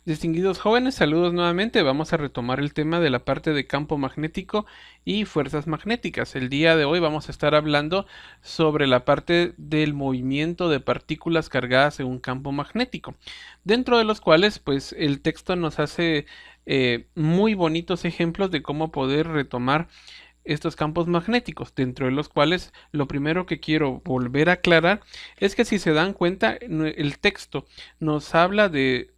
Distinguidos jóvenes, saludos nuevamente. Vamos a retomar el tema de la parte de campo magnético y fuerzas magnéticas. El día de hoy vamos a estar hablando sobre la parte del movimiento de partículas cargadas en un campo magnético, dentro de los cuales pues el texto nos hace muy bonitos ejemplos de cómo poder retomar estos campos magnéticos, dentro de los cuales lo primero que quiero volver a aclarar es que si se dan cuenta, el texto nos habla de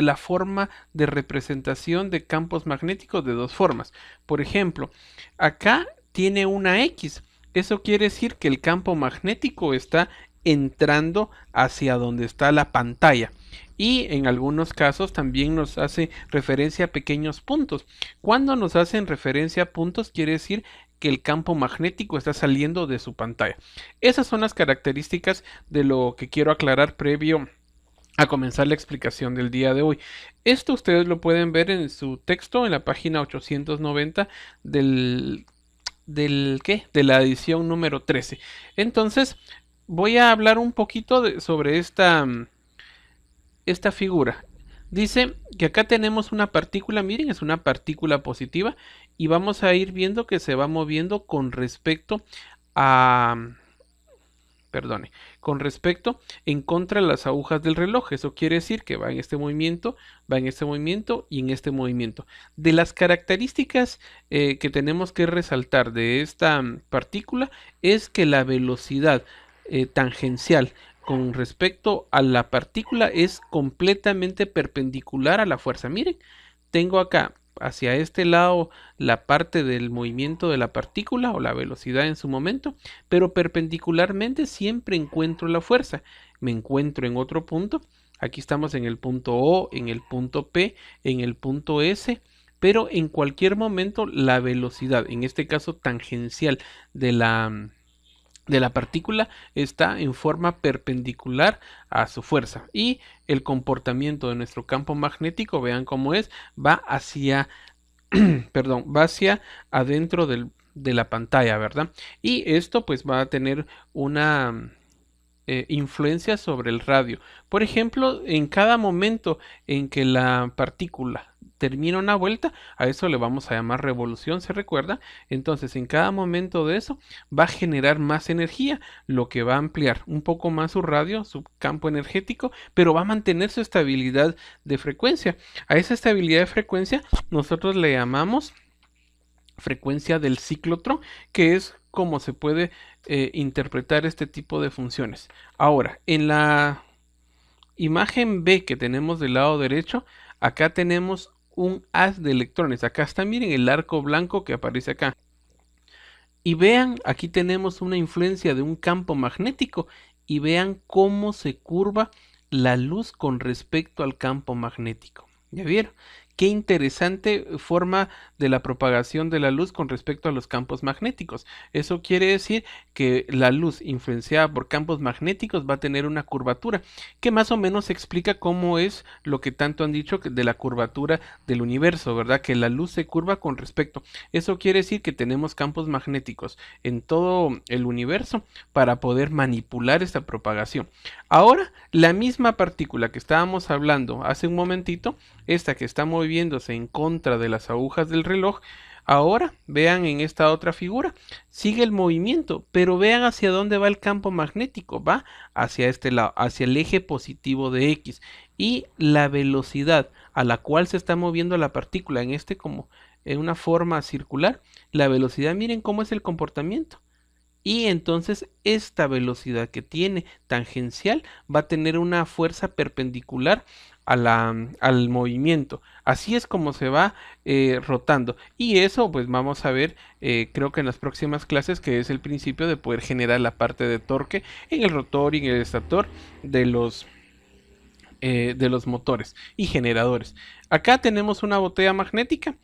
la forma de representación de campos magnéticos de dos formas. Por ejemplo, acá tiene una X. Eso quiere decir que el campo magnético está entrando hacia donde está la pantalla. Y en algunos casos también nos hace referencia a pequeños puntos. Cuando nos hacen referencia a puntos, quiere decir que el campo magnético está saliendo de su pantalla. Esas son las características de lo que quiero aclarar previo a comenzar la explicación del día de hoy. Esto ustedes lo pueden ver en su texto en la página 890 de la edición número 13. Entonces, voy a hablar un poquito sobre esta figura. Dice que acá tenemos una partícula, miren, es una partícula positiva y vamos a ir viendo que se va moviendo con respecto a, perdone, con respecto en contra de las agujas del reloj. Eso quiere decir que va en este movimiento, va en este movimiento y en este movimiento. De las características que tenemos que resaltar de esta partícula es que la velocidad tangencial con respecto a la partícula es completamente perpendicular a la fuerza. Miren, tengo acá hacia este lado la parte del movimiento de la partícula o la velocidad en su momento, pero perpendicularmente siempre encuentro la fuerza. Me encuentro en otro punto. Aquí estamos en el punto O, en el punto P, en el punto S, pero en cualquier momento la velocidad, en este caso tangencial de la partícula, está en forma perpendicular a su fuerza, y el comportamiento de nuestro campo magnético, vean cómo es, va hacia perdón, va hacia adentro de la pantalla, ¿verdad? Y esto pues va a tener una influencia sobre el radio. Por ejemplo, en cada momento en que la partícula termina una vuelta, a eso le vamos a llamar revolución, ¿se recuerda? Entonces, en cada momento de eso va a generar más energía, lo que va a ampliar un poco más su radio, su campo energético, pero va a mantener su estabilidad de frecuencia. A esa estabilidad de frecuencia nosotros le llamamos frecuencia del ciclotron, que es como se puede interpretar este tipo de funciones. Ahora, en la imagen B que tenemos del lado derecho, acá tenemos un haz de electrones. Acá está, miren, el arco blanco que aparece acá. Y vean, aquí tenemos una influencia de un campo magnético y vean cómo se curva la luz con respecto al campo magnético. ¿Ya vieron? Qué interesante forma de la propagación de la luz con respecto a los campos magnéticos. Eso quiere decir que la luz influenciada por campos magnéticos va a tener una curvatura que más o menos explica cómo es lo que tanto han dicho de la curvatura del universo, ¿verdad? Que la luz se curva con respecto. Eso quiere decir que tenemos campos magnéticos en todo el universo para poder manipular esta propagación. Ahora, la misma partícula que estábamos hablando hace un momentito, esta que está moviéndose en contra de las agujas del reloj, ahora vean en esta otra figura, sigue el movimiento, pero vean hacia dónde va el campo magnético, va hacia este lado, hacia el eje positivo de X, y la velocidad a la cual se está moviendo la partícula en este como en una forma circular, la velocidad, miren cómo es el comportamiento. Y entonces esta velocidad que tiene tangencial va a tener una fuerza perpendicular al movimiento. Así es como se va rotando. Y eso pues vamos a ver, creo que en las próximas clases, que es el principio de poder generar la parte de torque en el rotor y en el estator de los motores y generadores. Acá tenemos una botella magnética.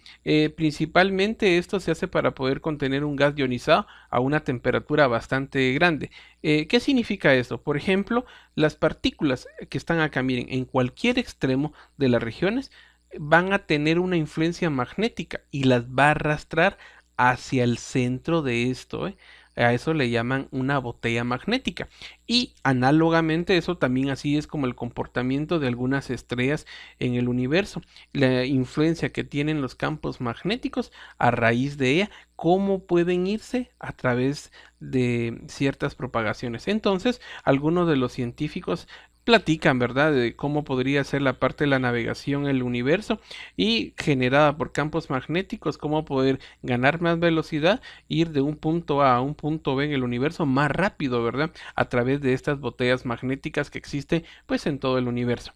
Principalmente esto se hace para poder contener un gas ionizado a una temperatura bastante grande. ¿Qué significa esto? Por ejemplo, las partículas que están acá, miren, en cualquier extremo de las regiones van a tener una influencia magnética y las va a arrastrar hacia el centro de esto, ¿eh? A eso le llaman una botella magnética. Y análogamente eso también así es como el comportamiento de algunas estrellas en el universo. La influencia que tienen los campos magnéticos a raíz de ella, cómo pueden irse a través de ciertas propagaciones. Entonces, algunos de los científicos platican, ¿verdad?, de cómo podría ser la parte de la navegación en el universo y generada por campos magnéticos, cómo poder ganar más velocidad, ir de un punto A a un punto B en el universo más rápido, ¿verdad?, a través de estas botellas magnéticas que existen pues en todo el universo.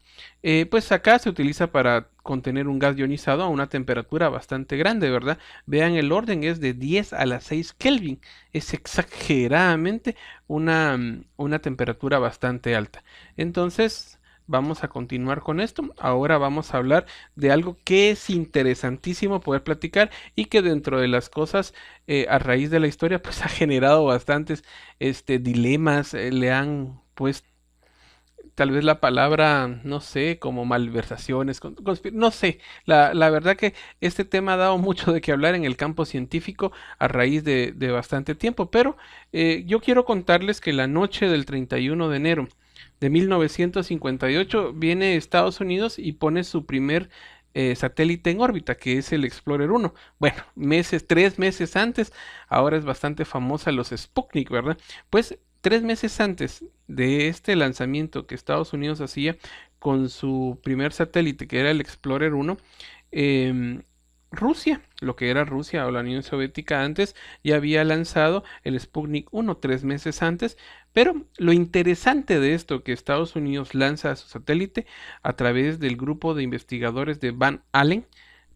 Pues acá se utiliza para contener un gas ionizado a una temperatura bastante grande, ¿verdad? Vean, el orden es de 10 a la 6 Kelvin. Es exageradamente una temperatura bastante alta. Entonces, vamos a continuar con esto. Ahora vamos a hablar de algo que es interesantísimo poder platicar y que dentro de las cosas a raíz de la historia pues ha generado bastantes dilemas, le han puesto tal vez la palabra, no sé, como malversaciones, no sé, la verdad que este tema ha dado mucho de qué hablar en el campo científico a raíz de bastante tiempo, pero yo quiero contarles que la noche del 31 de enero de 1958 viene Estados Unidos y pone su primer satélite en órbita, que es el Explorer 1. Bueno, 3 meses antes, ahora es bastante famosa los Sputnik, ¿verdad? Pues 3 meses antes de este lanzamiento que Estados Unidos hacía con su primer satélite, que era el Explorer 1, em, Rusia, lo que era Rusia o la Unión Soviética antes, ya había lanzado el Sputnik 1 3 meses antes, pero lo interesante de esto que Estados Unidos lanza a su satélite a través del grupo de investigadores de Van Allen,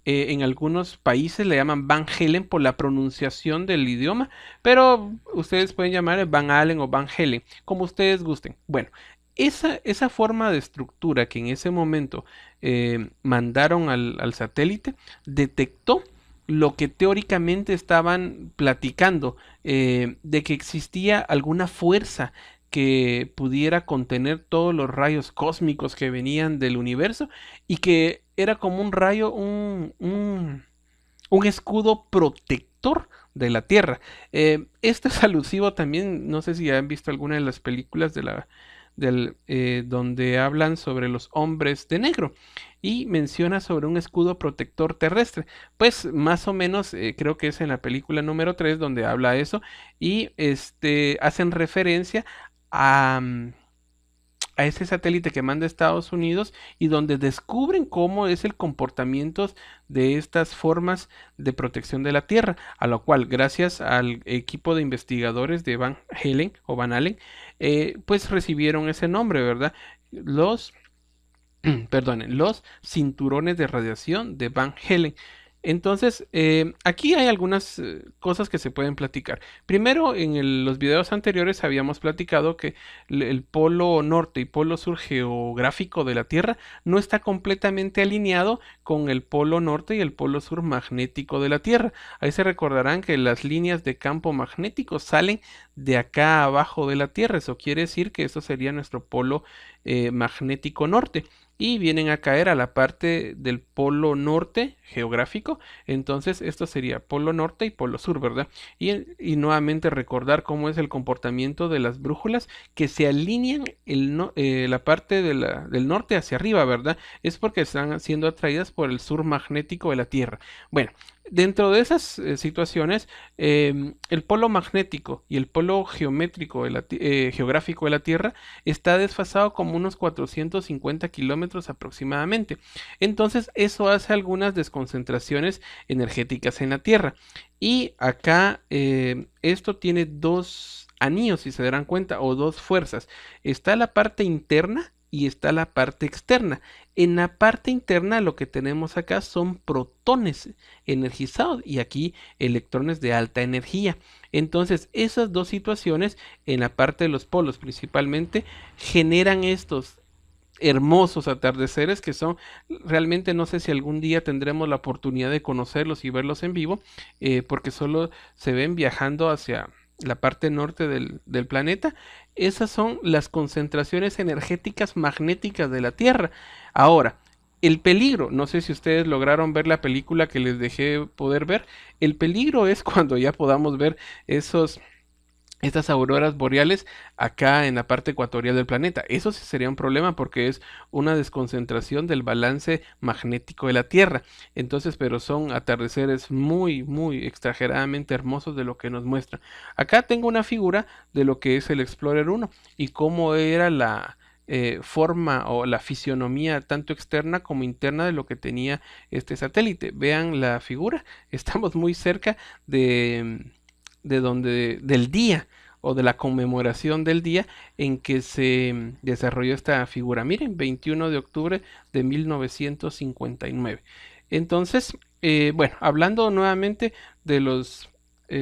en algunos países le llaman Van Helen por la pronunciación del idioma, pero ustedes pueden llamar Van Allen o Van Helen, como ustedes gusten. Bueno, esa forma de estructura que en ese momento mandaron al satélite detectó lo que teóricamente estaban platicando, de que existía alguna fuerza que pudiera contener todos los rayos cósmicos que venían del universo y que era como un rayo, un escudo protector de la Tierra. Esto es alusivo también, no sé si han visto alguna de las películas donde hablan sobre los hombres de negro y menciona sobre un escudo protector terrestre. Pues más o menos creo que es en la película número 3 donde habla eso y hacen referencia a, a ese satélite que manda Estados Unidos y donde descubren cómo es el comportamiento de estas formas de protección de la Tierra, a lo cual gracias al equipo de investigadores de Van Halen o Van Allen, pues recibieron ese nombre, ¿verdad? Los, perdonen, los cinturones de radiación de Van Halen. Entonces, aquí hay algunas cosas que se pueden platicar. Primero, en los videos anteriores habíamos platicado que el polo norte y polo sur geográfico de la Tierra no está completamente alineado con el polo norte y el polo sur magnético de la Tierra. Ahí se recordarán que las líneas de campo magnético salen de acá abajo de la Tierra. Eso quiere decir que eso sería nuestro polo magnético norte y vienen a caer a la parte del polo norte geográfico. Entonces esto sería polo norte y polo sur, ¿verdad? Y nuevamente recordar cómo es el comportamiento de las brújulas que se alinean la parte del norte hacia arriba, ¿verdad? Es porque están siendo atraídas por el sur magnético de la Tierra. Bueno, dentro de esas situaciones, el polo magnético y el polo geográfico de la Tierra está desfasado como unos 450 kilómetros aproximadamente. Entonces, eso hace algunas desconcentraciones energéticas en la Tierra. Y acá esto tiene dos anillos, si se darán cuenta, o dos fuerzas. Está la parte interna y está la parte externa. En la parte interna lo que tenemos acá son protones energizados y aquí electrones de alta energía. Entonces esas dos situaciones en la parte de los polos principalmente generan estos hermosos atardeceres que son realmente, no sé si algún día tendremos la oportunidad de conocerlos y verlos en vivo, porque solo se ven viajando hacia la parte norte del planeta. Esas son las concentraciones energéticas magnéticas de la Tierra. Ahora, el peligro, no sé si ustedes lograron ver la película que les dejé poder ver, el peligro es cuando ya podamos ver esos estas auroras boreales acá en la parte ecuatorial del planeta. Eso sí sería un problema porque es una desconcentración del balance magnético de la Tierra. Entonces, pero son atardeceres muy, muy exageradamente hermosos de lo que nos muestran. Acá tengo una figura de lo que es el Explorer 1 y cómo era la forma o la fisionomía tanto externa como interna de lo que tenía este satélite. Vean la figura, estamos muy cerca de donde del día o de la conmemoración del día en que se desarrolló esta figura. Miren, 21 de octubre de 1959. Entonces, bueno, hablando nuevamente de los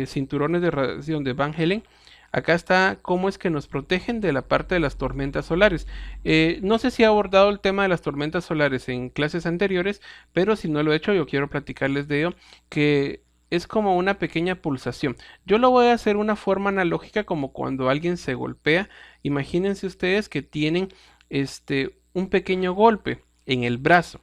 cinturones de radiación de Van Helen, acá está cómo es que nos protegen de la parte de las tormentas solares. No sé si he abordado el tema de las tormentas solares en clases anteriores, pero si no lo he hecho, yo quiero platicarles de ello, que es como una pequeña pulsación. Yo lo voy a hacer una forma analógica como cuando alguien se golpea. Imagínense ustedes que tienen un pequeño golpe en el brazo.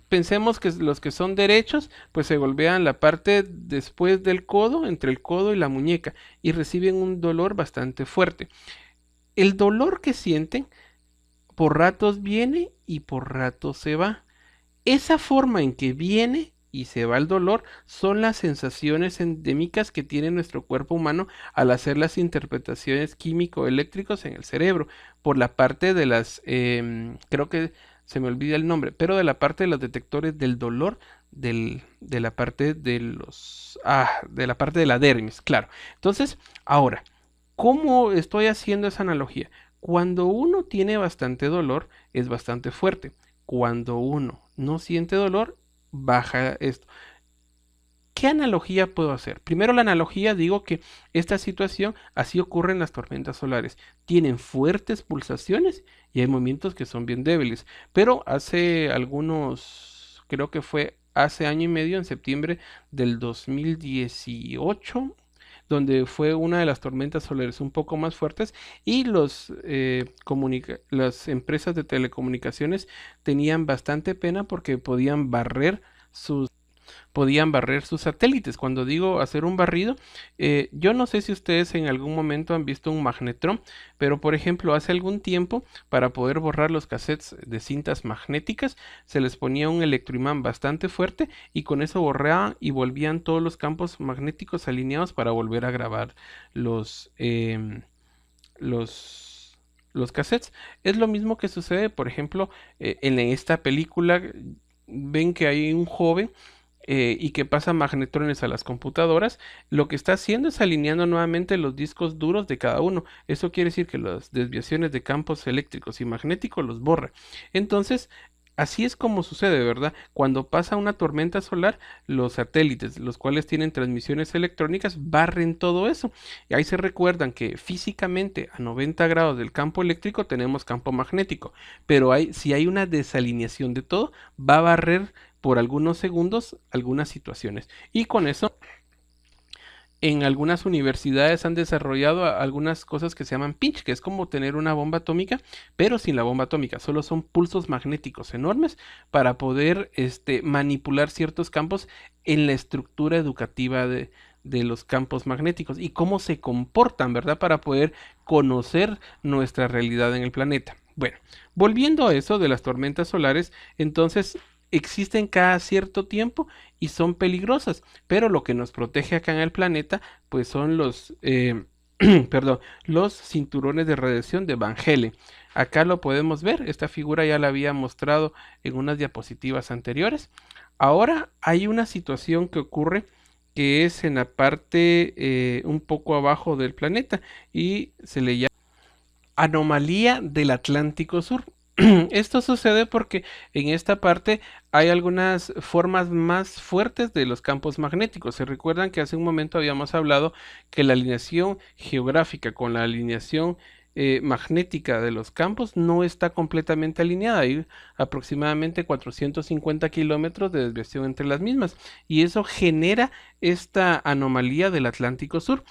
Pensemos que los que son derechos, pues se golpean la parte después del codo, entre el codo y la muñeca, y reciben un dolor bastante fuerte. El dolor que sienten por ratos viene y por ratos se va. Esa forma en que viene y se va el dolor son las sensaciones endémicas que tiene nuestro cuerpo humano al hacer las interpretaciones químico-eléctricos en el cerebro, por la parte de las, creo que se me olvida el nombre, pero de la parte de los detectores del dolor, de la parte de de la parte de la dermis, claro. Entonces, ahora, ¿cómo estoy haciendo esa analogía? Cuando uno tiene bastante dolor, es bastante fuerte. Cuando uno no siente dolor, baja esto. ¿Qué analogía puedo hacer? Primero la analogía digo que esta situación así ocurre en las tormentas solares. Tienen fuertes pulsaciones y hay momentos que son bien débiles. Pero hace algunos, creo que fue hace año y medio, en septiembre del 2018, donde fue una de las tormentas solares un poco más fuertes y las empresas de telecomunicaciones tenían bastante pena porque podían barrer sus satélites. Cuando digo hacer un barrido, yo no sé si ustedes en algún momento han visto un magnetrón, pero por ejemplo, hace algún tiempo, para poder borrar los cassettes de cintas magnéticas, se les ponía un electroimán bastante fuerte y con eso borraban y volvían todos los campos magnéticos alineados para volver a grabar los, em, los cassettes. Es lo mismo que sucede, por ejemplo, en esta película. Ven que hay un joven y que pasa magnetrones a las computadoras, lo que está haciendo es alineando nuevamente los discos duros de cada uno. Eso quiere decir que las desviaciones de campos eléctricos y magnéticos los borra. Entonces, así es como sucede, ¿verdad? Cuando pasa una tormenta solar, los satélites, los cuales tienen transmisiones electrónicas, barren todo eso. Y ahí se recuerdan que físicamente a 90 grados del campo eléctrico tenemos campo magnético, pero si hay una desalineación de todo, va a barrer por algunos segundos algunas situaciones. Y con eso, en algunas universidades han desarrollado algunas cosas que se llaman pinch, que es como tener una bomba atómica, pero sin la bomba atómica. Solo son pulsos magnéticos enormes para poder manipular ciertos campos en la estructura educativa de los campos magnéticos y cómo se comportan, ¿verdad? Para poder conocer nuestra realidad en el planeta. Bueno, volviendo a eso de las tormentas solares, entonces existen cada cierto tiempo y son peligrosas, pero lo que nos protege acá en el planeta, pues son perdón, los cinturones de radiación de Van Helen. Acá lo podemos ver, esta figura ya la había mostrado en unas diapositivas anteriores. Ahora hay una situación que ocurre que es en la parte un poco abajo del planeta y se le llama anomalía del Atlántico Sur. Esto sucede porque en esta parte hay algunas formas más fuertes de los campos magnéticos. Se recuerdan que hace un momento habíamos hablado que la alineación geográfica con la alineación magnética de los campos no está completamente alineada. Hay aproximadamente 450 kilómetros de desviación entre las mismas y eso genera esta anomalía del Atlántico Sur.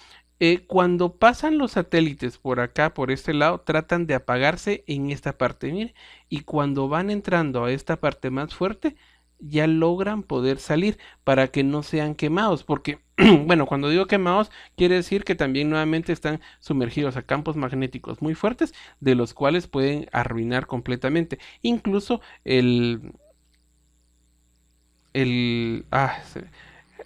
Cuando pasan los satélites por acá, por este lado, tratan de apagarse en esta parte, mire, y cuando van entrando a esta parte más fuerte, ya logran poder salir para que no sean quemados, porque bueno, cuando digo quemados, quiere decir que también nuevamente están sumergidos a campos magnéticos muy fuertes, de los cuales pueden arruinar completamente. Incluso el, ah,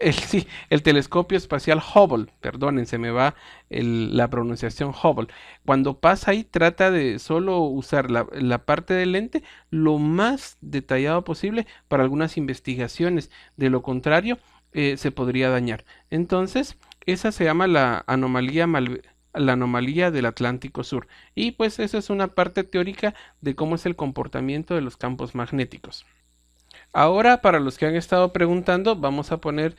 sí, el telescopio espacial Hubble, perdonen, se me va la pronunciación Hubble. Cuando pasa ahí, trata de solo usar la parte del lente lo más detallado posible para algunas investigaciones. De lo contrario, se podría dañar. Entonces, esa se llama la anomalía del Atlántico Sur. Y pues esa es una parte teórica de cómo es el comportamiento de los campos magnéticos. Ahora, para los que han estado preguntando, vamos a poner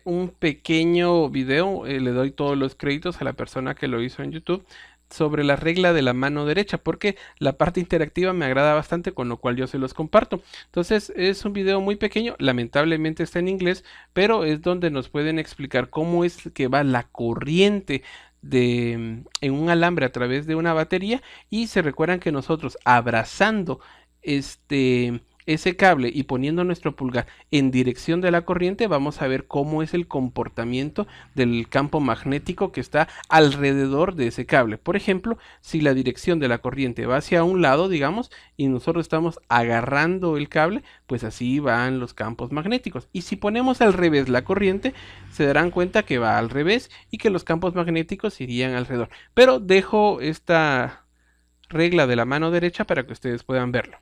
un pequeño video. Le doy todos los créditos a la persona que lo hizo en YouTube sobre la regla de la mano derecha, porque la parte interactiva me agrada bastante, con lo cual yo se los comparto. Entonces, es un video muy pequeño, lamentablemente está en inglés, pero es donde nos pueden explicar cómo es que va la corriente en un alambre a través de una batería, y se recuerdan que nosotros abrazando ese cable y poniendo nuestro pulgar en dirección de la corriente, vamos a ver cómo es el comportamiento del campo magnético que está alrededor de ese cable. Por ejemplo, si la dirección de la corriente va hacia un lado, digamos, y nosotros estamos agarrando el cable, pues así van los campos magnéticos. Y si ponemos al revés la corriente, se darán cuenta que va al revés y que los campos magnéticos irían alrededor. Pero dejo esta regla de la mano derecha para que ustedes puedan verlo.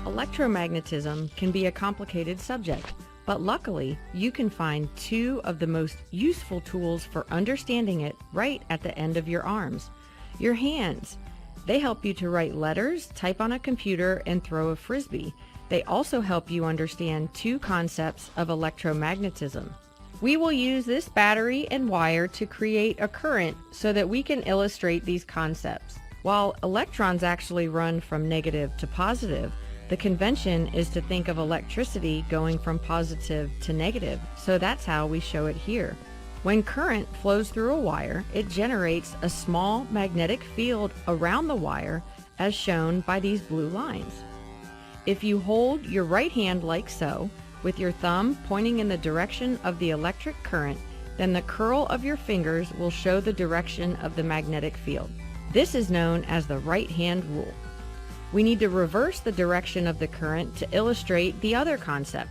Electromagnetism can be a complicated subject, but luckily you can find two of the most useful tools for understanding it right at the end of your arms. Your hands. They help you to write letters, type on a computer, and throw a frisbee. They also help you understand two concepts of electromagnetism. We will use this battery and wire to create a current so that we can illustrate these concepts. While electrons actually run from negative to positive, the convention is to think of electricity going from positive to negative, so that's how we show it here. When current flows through a wire, it generates a small magnetic field around the wire, as shown by these blue lines. If you hold your right hand like so, with your thumb pointing in the direction of the electric current, then the curl of your fingers will show the direction of the magnetic field. This is known as the right hand rule. We need to reverse the direction of the current to illustrate the other concept.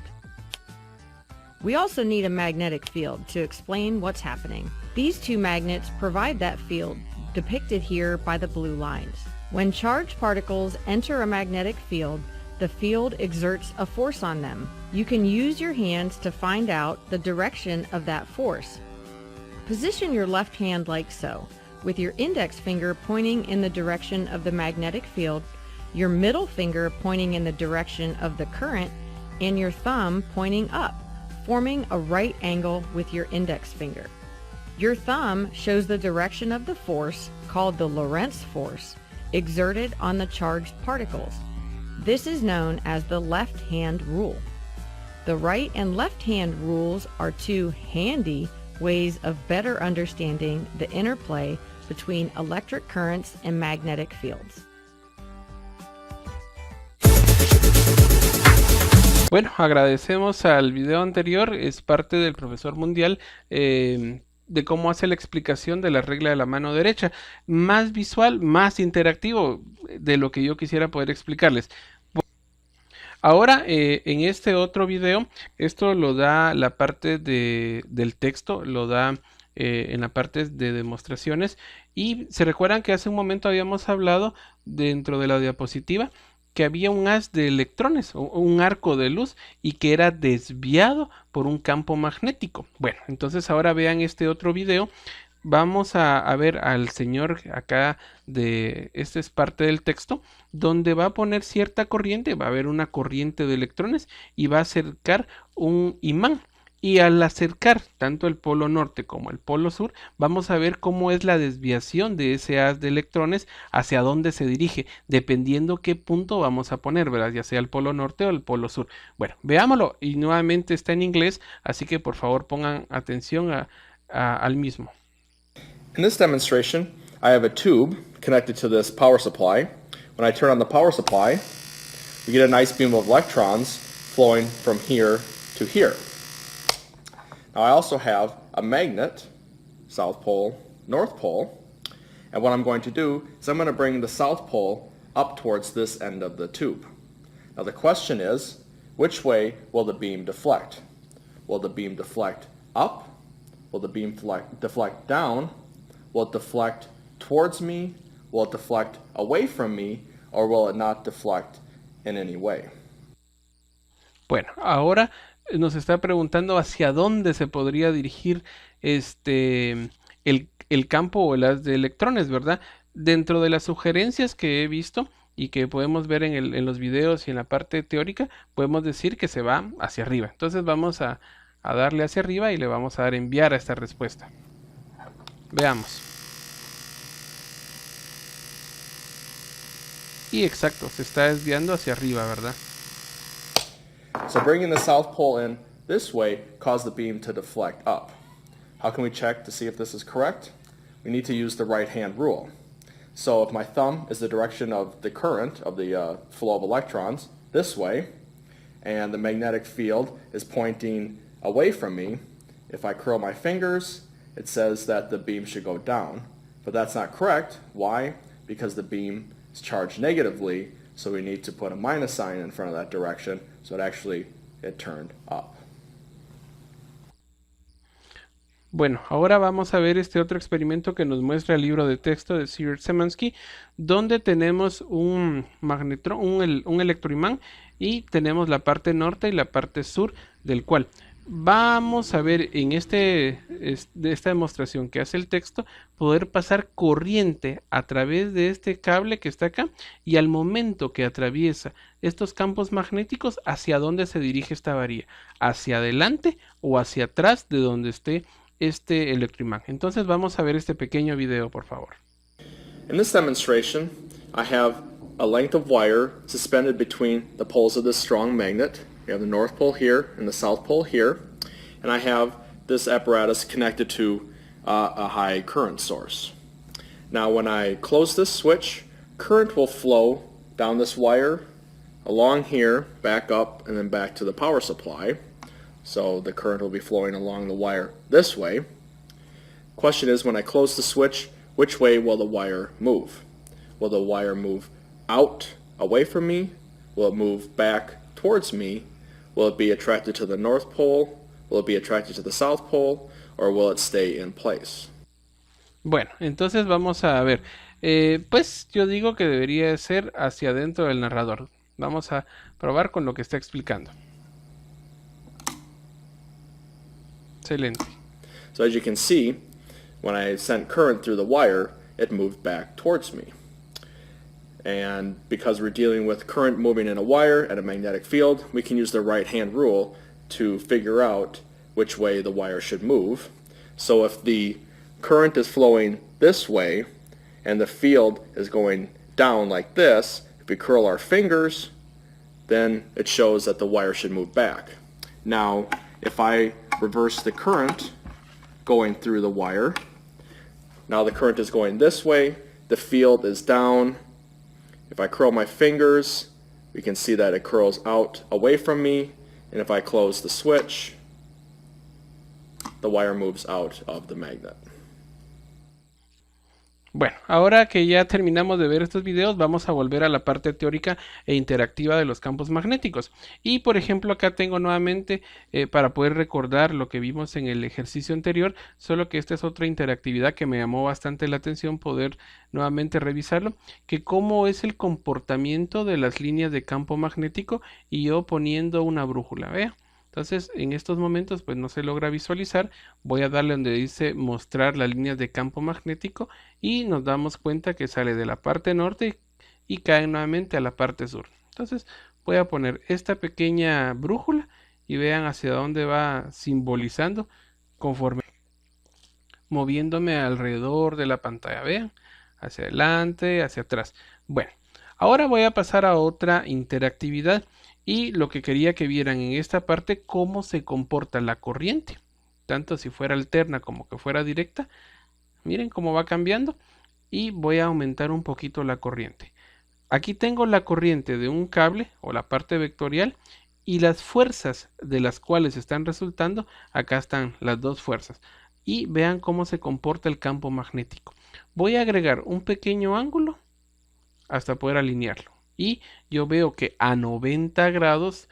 We also need a magnetic field to explain what's happening. These two magnets provide that field, depicted here by the blue lines. When charged particles enter a magnetic field, the field exerts a force on them. You can use your hands to find out the direction of that force. Position your left hand like so, with your index finger pointing in the direction of the magnetic field, your middle finger pointing in the direction of the current, and your thumb pointing up, forming a right angle with your index finger. Your thumb shows the direction of the force, called the Lorentz force, exerted on the charged particles. This is known as the left hand rule. The right and left hand rules are two handy ways of better understanding the interplay between electric currents and magnetic fields. Bueno, agradecemos al video anterior, es parte del profesor mundial, de cómo hace la explicación de la regla de la mano derecha, más visual, más interactivo de lo que yo quisiera poder explicarles. Ahora, en este otro video, esto lo da la parte del texto, lo da en la parte de demostraciones, y se recuerdan que hace un momento habíamos hablado dentro de la diapositiva que había un haz de electrones o un arco de luz y que era desviado por un campo magnético. Bueno, entonces ahora vean este otro video. Vamos a ver al señor acá este es parte del texto, donde va a poner cierta corriente, va a haber una corriente de electrones y va a acercar un imán. Y al acercar tanto el polo norte como el polo sur, vamos a ver cómo es la desviación de ese haz de electrones, hacia dónde se dirige, dependiendo qué punto vamos a poner, ¿verdad? Ya sea el polo norte o el polo sur. Bueno, veámoslo, y nuevamente está en inglés, así que por favor pongan atención al mismo. In this demonstration, I have a tube connected to this power supply. When I turn on the power supply, we get a nice beam of electrons flowing from here to here. Now I also have a magnet, South Pole, North Pole, and what I'm going to do is I'm going to bring the South Pole up towards this end of the tube. Now the question is, which way will the beam deflect? Will the beam deflect up? Will the beam deflect down? Will it deflect towards me? Will it deflect away from me? Or will it not deflect in any way? Bueno, ahora nos está preguntando hacia dónde se podría dirigir el campo o las de electrones, ¿verdad? Dentro de las sugerencias que he visto y que podemos ver en los videos y en la parte teórica, podemos decir que se va hacia arriba. Entonces vamos a darle hacia arriba y le vamos a dar enviar a esta respuesta. Veamos. Y exacto, se está desviando hacia arriba, ¿verdad? So bringing the South Pole in this way caused the beam to deflect up. How can we check to see if this is correct? We need to use the right-hand rule. So if my thumb is the direction of the current, of the flow of electrons, this way, and the magnetic field is pointing away from me, if I curl my fingers, it says that the beam should go down. But that's not correct. Why? Because the beam is charged negatively, so we need to put a minus sign in front of that direction, so it turned up. Bueno, ahora vamos a ver este otro experimento que nos muestra el libro de texto de Sir Szymanski, donde tenemos un magnetrón, un electroimán, y tenemos la parte norte y la parte sur del cual vamos a ver en de esta demostración que hace el texto, poder pasar corriente a través de este cable que está acá, y al momento que atraviesa estos campos magnéticos, hacia dónde se dirige esta varilla, hacia adelante o hacia atrás de donde esté este electroimán. Entonces vamos a ver este pequeño video, por favor. In this demonstration, I have a length of wire suspended between the poles of this strong magnet. We have the North Pole here and the South Pole here, and I have this apparatus connected to a high current source. Now when I close this switch, current will flow down this wire, along here, back up, and then back to the power supply. So the current will be flowing along the wire this way. Question is, when I close the switch, which way will the wire move? Will the wire move out, away from me? Will it move back towards me? Will it be attracted to the North Pole? Will it be attracted to the South Pole? Or will it stay in place? Bueno, entonces vamos a ver. Pues yo digo que debería ser hacia adentro del narrador. Vamos a probar con lo que está explicando. Excelente. So as you can see, when I sent current through the wire, it moved back towards me. And because we're dealing with current moving in a wire at a magnetic field, we can use the right-hand rule to figure out which way the wire should move. So if the current is flowing this way and the field is going down like this, if we curl our fingers, then it shows that the wire should move back. Now, if I reverse the current going through the wire, now the current is going this way, the field is down. If I curl my fingers, we can see that it curls out away from me, and if I close the switch, the wire moves out of the magnet. Bueno, ahora que ya terminamos de ver estos videos, vamos a volver a la parte teórica e interactiva de los campos magnéticos. Y por ejemplo, acá tengo nuevamente para poder recordar lo que vimos en el ejercicio anterior, solo que esta es otra interactividad que me llamó bastante la atención poder nuevamente revisarlo, que cómo es el comportamiento de las líneas de campo magnético y yo poniendo una brújula, ¿vea? Entonces, en estos momentos, pues no se logra visualizar. Voy a darle donde dice mostrar las líneas de campo magnético y nos damos cuenta que sale de la parte norte y cae nuevamente a la parte sur. Entonces, voy a poner esta pequeña brújula y vean hacia dónde va simbolizando conforme moviéndome alrededor de la pantalla. Vean, hacia adelante, hacia atrás. Bueno, ahora voy a pasar a otra interactividad. Y lo que quería que vieran en esta parte, cómo se comporta la corriente, tanto si fuera alterna como que fuera directa. Miren cómo va cambiando. y voy a aumentar un poquito la corriente. Aquí tengo la corriente de un cable o la parte vectorial y las fuerzas de las cuales están resultando, acá están las dos fuerzas. Y vean cómo se comporta el campo magnético. Voy a agregar un pequeño ángulo hasta poder alinearlo. Y yo veo que a 90 grados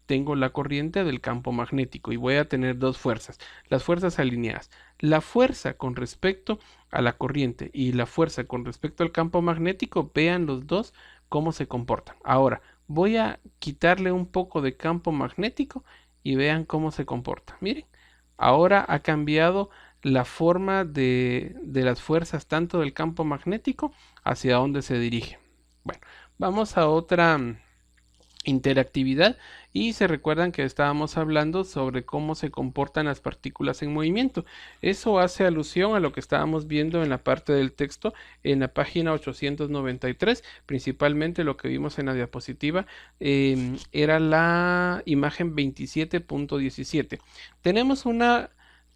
tengo la corriente del campo magnético y voy a tener dos fuerzas, las fuerzas alineadas. La fuerza con respecto a la corriente y la fuerza con respecto al campo magnético, vean los dos cómo se comportan. Ahora voy a quitarle un poco de campo magnético y vean cómo se comporta. Miren, ahora ha cambiado la forma de las fuerzas tanto del campo magnético hacia dónde se dirige. Bueno, vamos a otra interactividad y se recuerdan que estábamos hablando sobre cómo se comportan las partículas en movimiento. Eso hace alusión a lo que estábamos viendo en la parte del texto en la página 893, principalmente lo que vimos en la diapositiva era la imagen 27.17. Tenemos una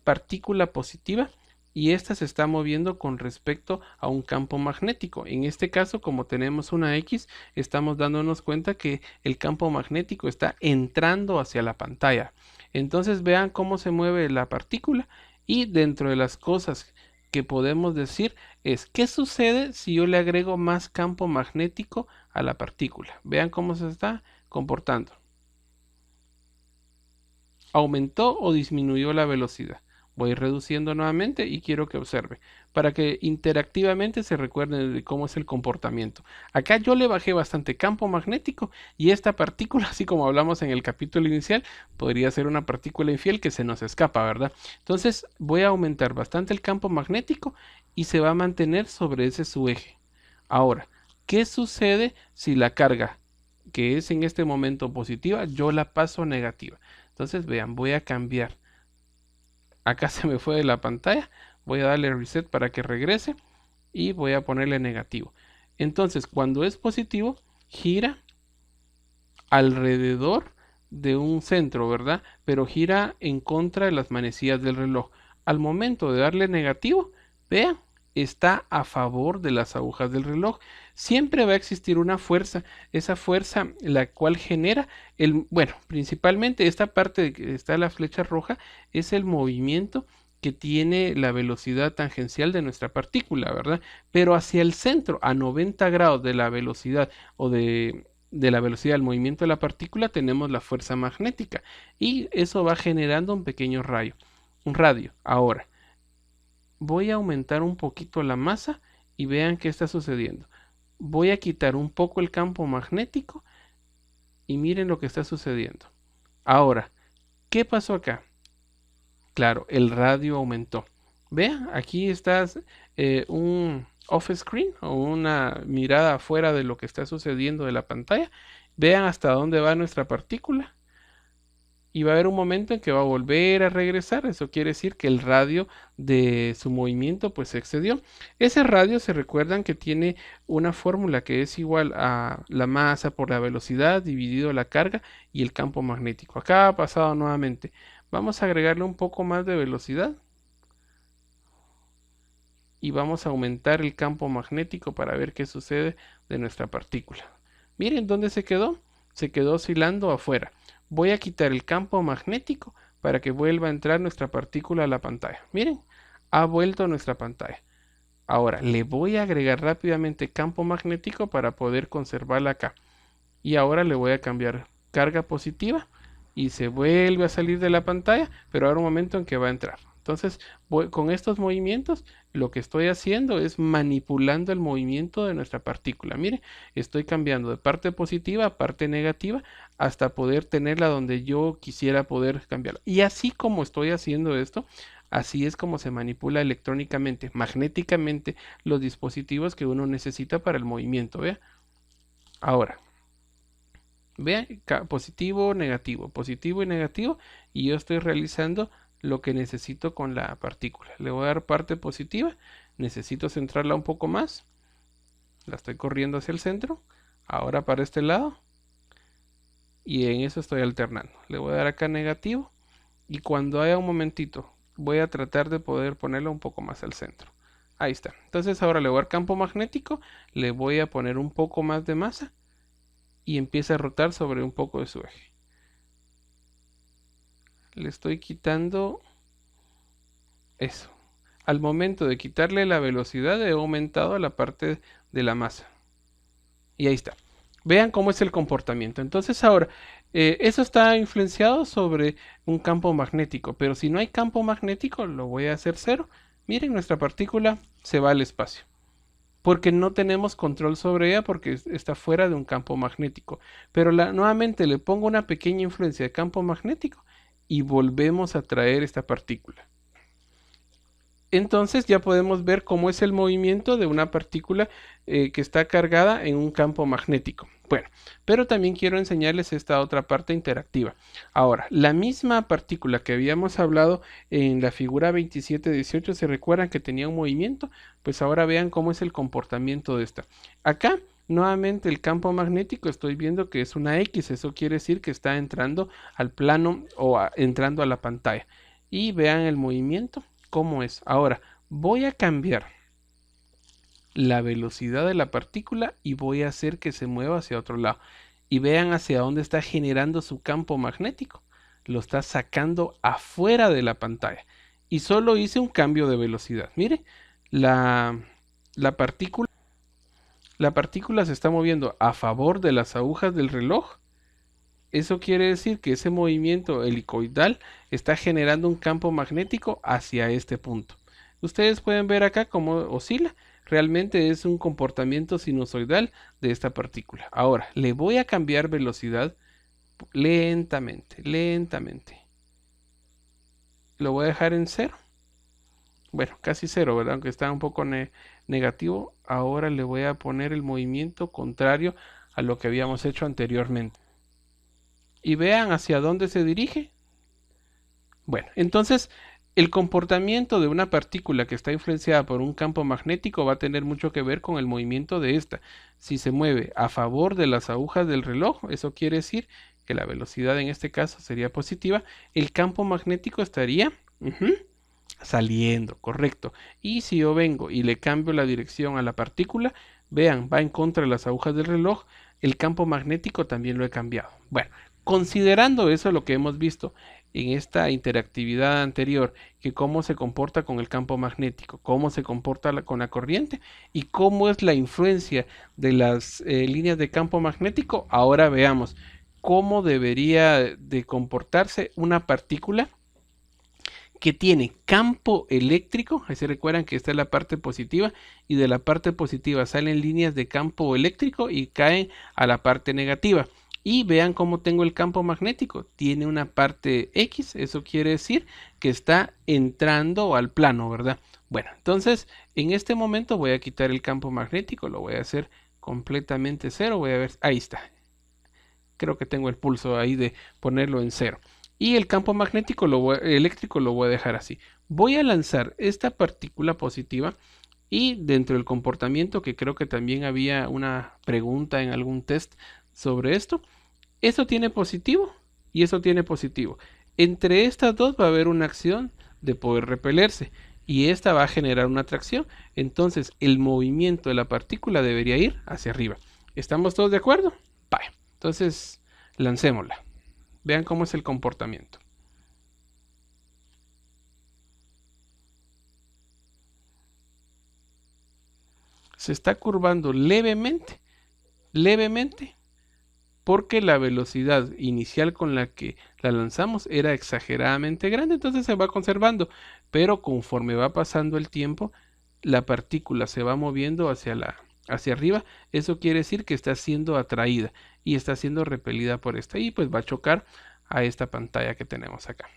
partícula positiva y esta se está moviendo con respecto a un campo magnético. En este caso, como tenemos una X, estamos dándonos cuenta que el campo magnético está entrando hacia la pantalla. Entonces vean cómo se mueve la partícula y dentro de las cosas que podemos decir es qué sucede si yo le agrego más campo magnético a la partícula. Vean cómo se está comportando. ¿Aumentó o disminuyó la velocidad? Voy reduciendo nuevamente y quiero que observe para que interactivamente se recuerden de cómo es el comportamiento. Acá yo le bajé bastante campo magnético y esta partícula, así como hablamos en el capítulo inicial, podría ser una partícula infiel que se nos escapa, ¿verdad? Entonces voy a aumentar bastante el campo magnético y se va a mantener sobre ese su eje. Ahora, ¿qué sucede si la carga, que es en este momento positiva, yo la paso a negativa? Entonces vean, voy a cambiar. Acá se me fue de la pantalla. Voy a darle reset para que regrese y voy a ponerle negativo. Entonces, cuando es positivo, gira alrededor de un centro, ¿verdad? Pero gira en contra de las manecillas del reloj. Al momento de darle negativo, vean, está a favor de las agujas del reloj. Siempre va a existir una fuerza, esa fuerza la cual genera bueno, principalmente esta parte de que está la flecha roja es el movimiento que tiene la velocidad tangencial de nuestra partícula, ¿verdad? Pero hacia el centro, a 90 grados de la velocidad o de la velocidad del movimiento de la partícula, tenemos la fuerza magnética y eso va generando un pequeño rayo, un radio. Ahora, voy a aumentar un poquito la masa y vean qué está sucediendo. Voy a quitar un poco el campo magnético y miren lo que está sucediendo. Ahora, ¿qué pasó acá? Claro, el radio aumentó. Vean, aquí está un off-screen o una mirada afuera de lo que está sucediendo de la pantalla. Vean hasta dónde va nuestra partícula. Y va a haber un momento en que va a volver a regresar. Eso quiere decir que el radio de su movimiento pues se excedió. Ese radio se recuerdan que tiene una fórmula que es igual a la masa por la velocidad dividido la carga y el campo magnético. Acá ha pasado nuevamente. Vamos a agregarle un poco más de velocidad. Y vamos a aumentar el campo magnético para ver qué sucede de nuestra partícula. Miren dónde se quedó. Se quedó oscilando afuera. Voy a quitar el campo magnético para que vuelva a entrar nuestra partícula a la pantalla. Miren, ha vuelto a nuestra pantalla. Ahora le voy a agregar rápidamente campo magnético para poder conservarla acá. Y ahora le voy a cambiar carga positiva y se vuelve a salir de la pantalla, pero ahora un momento en que va a entrar. Entonces, con estos movimientos, lo que estoy haciendo es manipulando el movimiento de nuestra partícula. Mire, estoy cambiando de parte positiva a parte negativa hasta poder tenerla donde yo quisiera poder cambiarla. Y así como estoy haciendo esto, así es como se manipula electrónicamente, magnéticamente, los dispositivos que uno necesita para el movimiento. ¿Vea? Ahora, vean, positivo, positivo y negativo, y yo estoy realizando lo que necesito con la partícula. Le voy a dar parte positiva, necesito centrarla un poco más, la estoy corriendo hacia el centro, ahora para este lado, y en eso estoy alternando. Le voy a dar acá negativo, y cuando haya un momentito, voy a tratar de poder ponerla un poco más al centro. Ahí está. Entonces ahora le voy a dar campo magnético, le voy a poner un poco más de masa y empieza a rotar sobre un poco de su eje. Le estoy quitando eso. Al momento de quitarle la velocidad he aumentado la parte de la masa. Y ahí está. Vean cómo es el comportamiento. Entonces ahora, eso está influenciado sobre un campo magnético. Pero si no hay campo magnético, lo voy a hacer cero. Miren, nuestra partícula se va al espacio. Porque no tenemos control sobre ella porque está fuera de un campo magnético. Pero nuevamente le pongo una pequeña influencia de campo magnético y volvemos a traer esta partícula. Entonces ya podemos ver cómo es el movimiento de una partícula que está cargada en un campo magnético. Bueno, pero también quiero enseñarles esta otra parte interactiva. Ahora, la misma partícula que habíamos hablado en la figura 27-18, ¿se recuerdan que tenía un movimiento? Pues ahora vean cómo es el comportamiento de esta. Acá, nuevamente el campo magnético estoy viendo que es una X, eso quiere decir que está entrando al plano o entrando a la pantalla. Y vean el movimiento. ¿Cómo es? Ahora voy a cambiar la velocidad de la partícula y voy a hacer que se mueva hacia otro lado. Y vean hacia dónde está generando su campo magnético. Lo está sacando afuera de la pantalla. Y solo hice un cambio de velocidad. Mire, la partícula se está moviendo a favor de las agujas del reloj. Eso quiere decir que ese movimiento helicoidal está generando un campo magnético hacia este punto. Ustedes pueden ver acá cómo oscila. Realmente es un comportamiento sinusoidal de esta partícula. Ahora, le voy a cambiar velocidad lentamente, lentamente. Lo voy a dejar en cero. Bueno, casi cero, ¿verdad? Aunque está un poco negativo. Ahora le voy a poner el movimiento contrario a lo que habíamos hecho anteriormente. Y vean hacia dónde se dirige. Bueno, entonces el comportamiento de una partícula que está influenciada por un campo magnético va a tener mucho que ver con el movimiento de esta. Si se mueve a favor de las agujas del reloj, eso quiere decir que la velocidad en este caso sería positiva. El campo magnético estaría saliendo, correcto. Y si yo vengo y le cambio la dirección a la partícula, vean, va en contra de las agujas del reloj, el campo magnético también lo he cambiado. Bueno, considerando eso, lo que hemos visto en esta interactividad anterior, que cómo se comporta con el campo magnético, cómo se comporta con la corriente y cómo es la influencia de las líneas de campo magnético, ahora veamos cómo debería de comportarse una partícula que tiene campo eléctrico. Ahí se recuerdan que esta es la parte positiva y de la parte positiva salen líneas de campo eléctrico y caen a la parte negativa. Y vean cómo tengo el campo magnético. Tiene una parte X, eso quiere decir que está entrando al plano, ¿verdad? Bueno, entonces en este momento voy a quitar el campo magnético, lo voy a hacer completamente cero. Voy a ver, ahí está. Creo que tengo el pulso ahí de ponerlo en cero. Y el campo magnético eléctrico lo voy a dejar así. Voy a lanzar esta partícula positiva y dentro del comportamiento, que creo que también había una pregunta en algún test sobre esto, eso tiene positivo y eso tiene positivo. Entre estas dos va a haber una acción de poder repelerse y esta va a generar una atracción. Entonces el movimiento de la partícula debería ir hacia arriba. ¿Estamos todos de acuerdo? Vale. Entonces lancémosla. Vean cómo es el comportamiento. Se está curvando levemente, levemente, porque la velocidad inicial con la que la lanzamos era exageradamente grande, entonces se va conservando, pero conforme va pasando el tiempo, la partícula se va moviendo hacia arriba. Eso quiere decir que está siendo atraída y está siendo repelida por esta y pues va a chocar a esta pantalla que tenemos acá.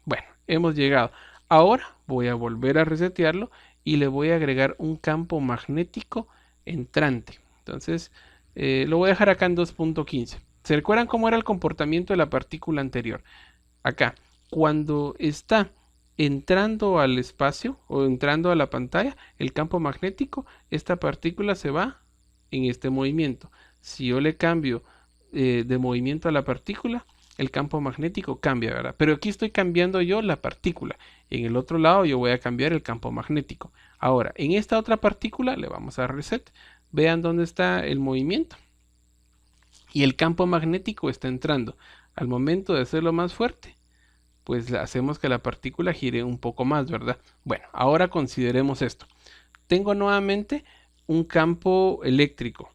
Bueno, hemos llegado. Ahora voy a volver a resetearlo y le voy a agregar un campo magnético entrante. Entonces lo voy a dejar acá en 2.15. ¿Se recuerdan cómo era el comportamiento de la partícula anterior? Acá, cuando está entrando al espacio o entrando a la pantalla, el campo magnético, esta partícula se va en este movimiento. Si yo le cambio de movimiento a la partícula, el campo magnético cambia, ¿verdad? Pero aquí estoy cambiando yo la partícula. En el otro lado yo voy a cambiar el campo magnético. Ahora, en esta otra partícula le vamos a reset. Vean dónde está el movimiento. Y el campo magnético está entrando. Al momento de hacerlo más fuerte, pues hacemos que la partícula gire un poco más, ¿verdad? Bueno, ahora consideremos esto. Tengo nuevamente un campo eléctrico.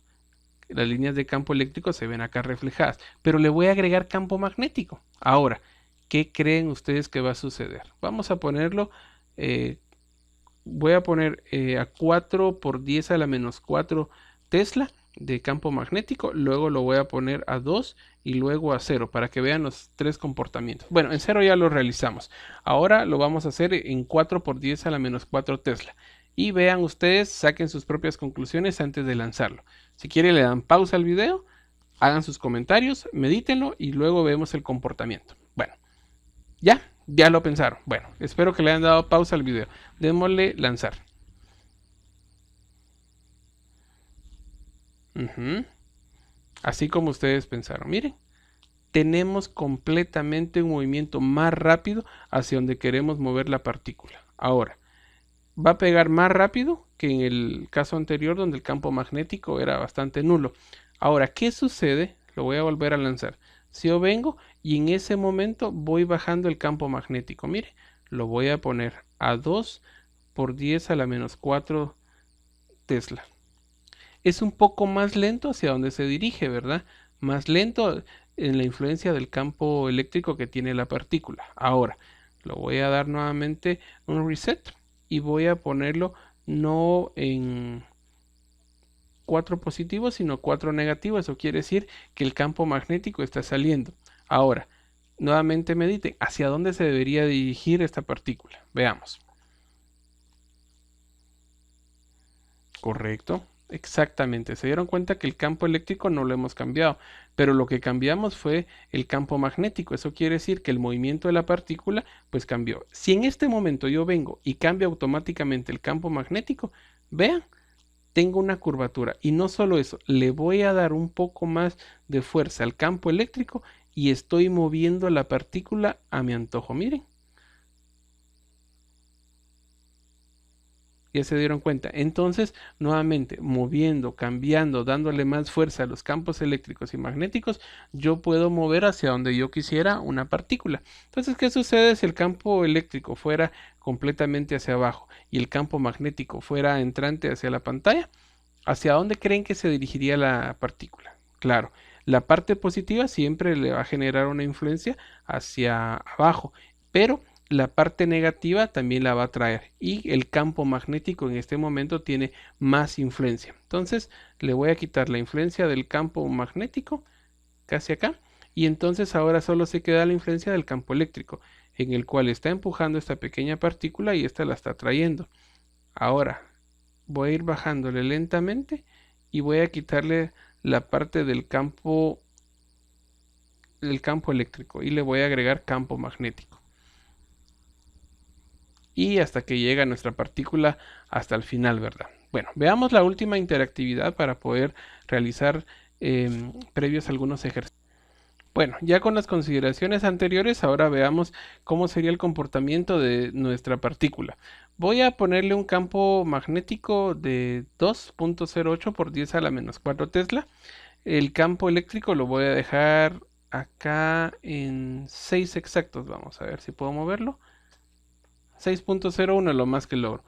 Las líneas de campo eléctrico se ven acá reflejadas, pero le voy a agregar campo magnético. Ahora, ¿qué creen ustedes que va a suceder? Vamos a ponerlo, voy a poner a 4 por 10 a la menos 4 Tesla de campo magnético, luego lo voy a poner a 2 y luego a 0 para que vean los tres comportamientos. Bueno, en 0 ya lo realizamos. Ahora lo vamos a hacer en 4 por 10 a la menos 4 Tesla. Y vean ustedes, saquen sus propias conclusiones antes de lanzarlo. Si quieren le dan pausa al video, hagan sus comentarios, medítenlo y luego vemos el comportamiento. Bueno, ya lo pensaron. Bueno, espero que le hayan dado pausa al video. Démosle lanzar. Así como ustedes pensaron. Miren, tenemos completamente un movimiento más rápido hacia donde queremos mover la partícula. Ahora, va a pegar más rápido que en el caso anterior donde el campo magnético era bastante nulo. Ahora, ¿qué sucede? Lo voy a volver a lanzar. Si yo vengo y en ese momento voy bajando el campo magnético. Mire, lo voy a poner a 2 por 10 a la menos 4 Tesla. Es un poco más lento hacia donde se dirige, ¿verdad? Más lento en la influencia del campo eléctrico que tiene la partícula. Ahora, lo voy a dar nuevamente un reset y voy a ponerlo no en 4 positivos, sino 4 negativos. Eso quiere decir que el campo magnético está saliendo. Ahora, nuevamente mediten hacia dónde se debería dirigir esta partícula. Veamos. Correcto. Exactamente, se dieron cuenta que el campo eléctrico no lo hemos cambiado, pero lo que cambiamos fue el campo magnético. Eso quiere decir que el movimiento de la partícula pues cambió. Si en este momento yo vengo y cambio automáticamente el campo magnético, vean, tengo una curvatura y no solo eso, le voy a dar un poco más de fuerza al campo eléctrico y estoy moviendo la partícula a mi antojo. Miren. Ya se dieron cuenta. Entonces, nuevamente, moviendo, cambiando, dándole más fuerza a los campos eléctricos y magnéticos, yo puedo mover hacia donde yo quisiera una partícula. Entonces, ¿qué sucede si el campo eléctrico fuera completamente hacia abajo y el campo magnético fuera entrante hacia la pantalla? ¿Hacia dónde creen que se dirigiría la partícula? Claro, la parte positiva siempre le va a generar una influencia hacia abajo, pero la parte negativa también la va a traer y el campo magnético en este momento tiene más influencia. Entonces le voy a quitar la influencia del campo magnético casi acá y entonces ahora solo se queda la influencia del campo eléctrico en el cual está empujando esta pequeña partícula y esta la está trayendo. Ahora voy a ir bajándole lentamente y voy a quitarle la parte del campo eléctrico y le voy a agregar campo magnético. Y hasta que llega nuestra partícula hasta el final, ¿verdad? Bueno, veamos la última interactividad para poder realizar previos algunos ejercicios. Bueno, ya con las consideraciones anteriores, ahora veamos cómo sería el comportamiento de nuestra partícula. Voy a ponerle un campo magnético de 2.08 por 10 a la menos 4 Tesla. El campo eléctrico lo voy a dejar acá en 6 exactos. Vamos a ver si puedo moverlo. 6.01 lo más que logro.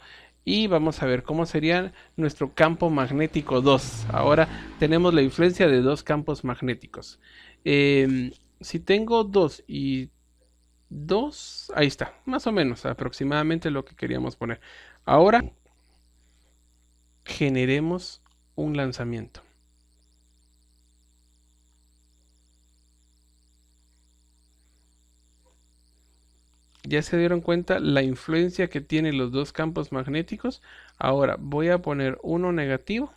Y vamos a ver cómo sería nuestro campo magnético 2. Ahora tenemos la influencia de dos campos magnéticos. Si tengo 2 y 2, ahí está, más o menos aproximadamente lo que queríamos poner. Ahora generemos un lanzamiento. Ya se dieron cuenta la influencia que tienen los dos campos magnéticos. Ahora voy a poner uno negativo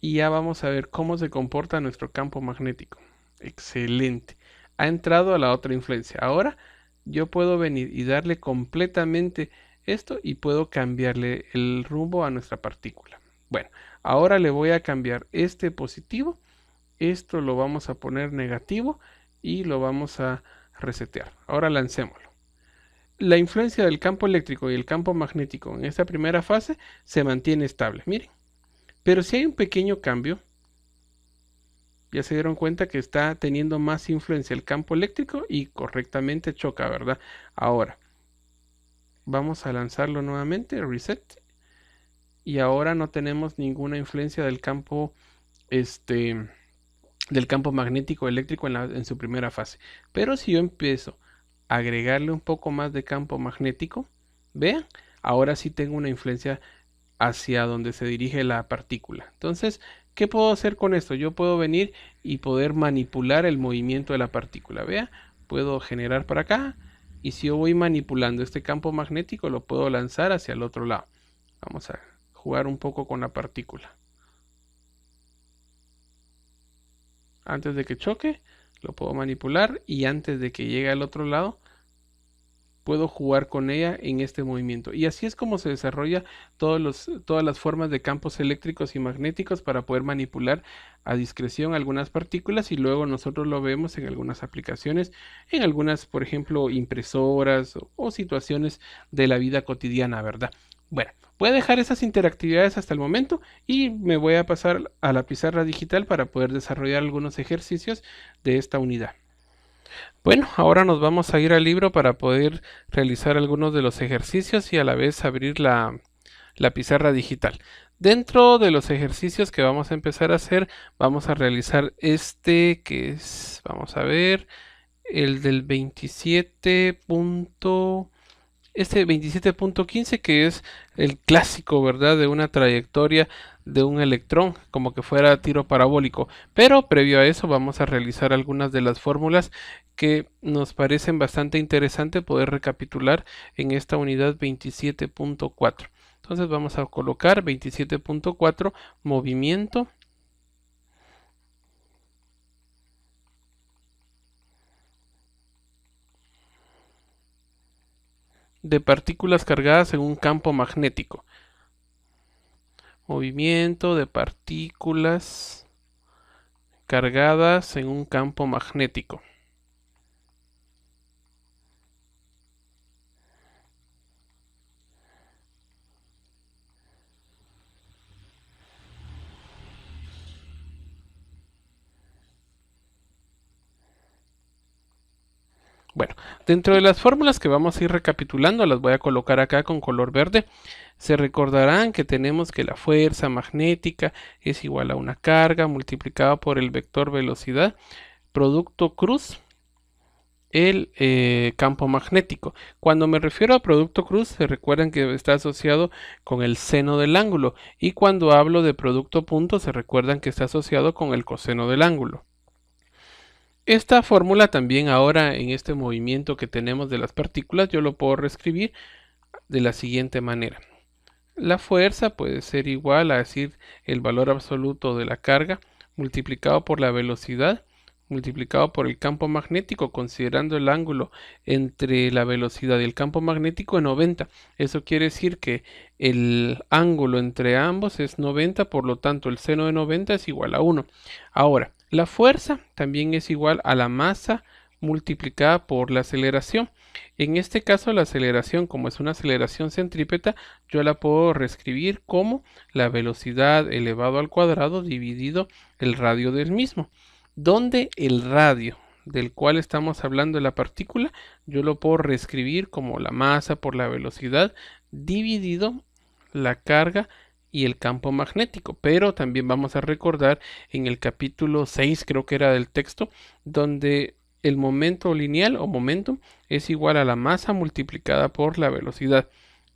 y ya vamos a ver cómo se comporta nuestro campo magnético. Excelente. Ha entrado a la otra influencia. Ahora yo puedo venir y darle completamente esto y puedo cambiarle el rumbo a nuestra partícula. Bueno, ahora le voy a cambiar este positivo. Esto lo vamos a poner negativo y lo vamos a resetear. Ahora lancémoslo. la influencia del campo eléctrico y el campo magnético en esta primera fase se mantiene estable, miren. Pero si hay un pequeño cambio, ya se dieron cuenta que está teniendo más influencia el campo eléctrico y correctamente choca, ¿verdad? Ahora, vamos a lanzarlo nuevamente, reset. Y ahora no tenemos ninguna influencia del campo, del campo magnético eléctrico en su primera fase. Pero si yo empiezo a agregarle un poco más de campo magnético, vean, ahora sí tengo una influencia hacia donde se dirige la partícula. Entonces, ¿qué puedo hacer con esto? Yo puedo venir y poder manipular el movimiento de la partícula. Vea, puedo generar para acá y si yo voy manipulando este campo magnético lo puedo lanzar hacia el otro lado. Vamos a jugar un poco con la partícula. Antes de que choque, lo puedo manipular y antes de que llegue al otro lado, puedo jugar con ella en este movimiento. Y así es como se desarrolla todas las formas de campos eléctricos y magnéticos para poder manipular a discreción algunas partículas y luego nosotros lo vemos en algunas aplicaciones, en algunas, por ejemplo, impresoras o situaciones de la vida cotidiana, ¿verdad? Bueno, voy a dejar esas interactividades hasta el momento y me voy a pasar a la pizarra digital para poder desarrollar algunos ejercicios de esta unidad. Bueno, ahora nos vamos a ir al libro para poder realizar algunos de los ejercicios y a la vez abrir la pizarra digital. Dentro de los ejercicios que vamos a empezar a hacer, vamos a realizar que es, vamos a ver, el del 27.15, que es el clásico, ¿verdad? De una trayectoria de un electrón, como que fuera tiro parabólico. Pero previo a eso vamos a realizar algunas de las fórmulas que nos parecen bastante interesante poder recapitular en esta unidad 27.4. Entonces vamos a colocar 27.4, movimiento de partículas cargadas en un campo magnético. Movimiento de partículas cargadas en un campo magnético. Bueno, dentro de las fórmulas que vamos a ir recapitulando, las voy a colocar acá con color verde. Se recordarán que tenemos que la fuerza magnética es igual a una carga multiplicada por el vector velocidad, producto cruz, el campo magnético. Cuando me refiero a producto cruz, se recuerdan que está asociado con el seno del ángulo. Y cuando hablo de producto punto, se recuerdan que está asociado con el coseno del ángulo. Esta fórmula también ahora en este movimiento que tenemos de las partículas yo lo puedo reescribir de la siguiente manera. La fuerza puede ser igual a decir el valor absoluto de la carga multiplicado por la velocidad multiplicado por el campo magnético, considerando el ángulo entre la velocidad y el campo magnético en 90. Eso quiere decir que el ángulo entre ambos es 90, por lo tanto el seno de 90 es igual a 1. Ahora, la fuerza también es igual a la masa multiplicada por la aceleración. En este caso la aceleración, como es una aceleración centrípeta, yo la puedo reescribir como la velocidad elevado al cuadrado dividido el radio del mismo, donde el radio del cual estamos hablando de la partícula, yo lo puedo reescribir como la masa por la velocidad dividido la carga y el campo magnético. Pero también vamos a recordar en el capítulo 6, creo que era del texto, donde el momento lineal o momentum es igual a la masa multiplicada por la velocidad.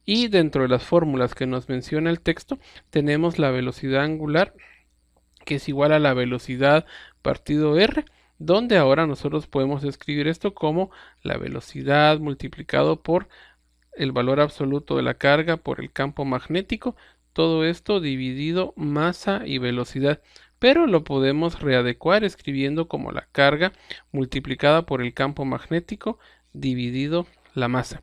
Y dentro de las fórmulas que nos menciona el texto, tenemos la velocidad angular, que es igual a la velocidad partido r, donde ahora nosotros podemos escribir esto como la velocidad multiplicado por el valor absoluto de la carga por el campo magnético, todo esto dividido masa y velocidad, pero lo podemos readecuar escribiendo como la carga multiplicada por el campo magnético dividido la masa.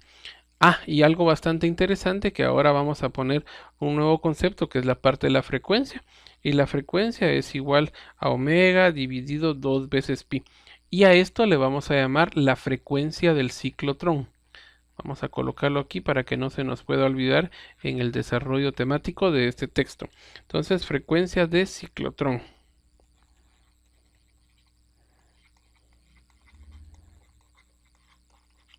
Y algo bastante interesante, que ahora vamos a poner un nuevo concepto que es la parte de la frecuencia, y la frecuencia es igual a omega dividido 2 veces pi, y a esto le vamos a llamar la frecuencia del ciclotrón. Vamos a colocarlo aquí para que no se nos pueda olvidar en el desarrollo temático de este texto. Entonces, frecuencia de ciclotrón.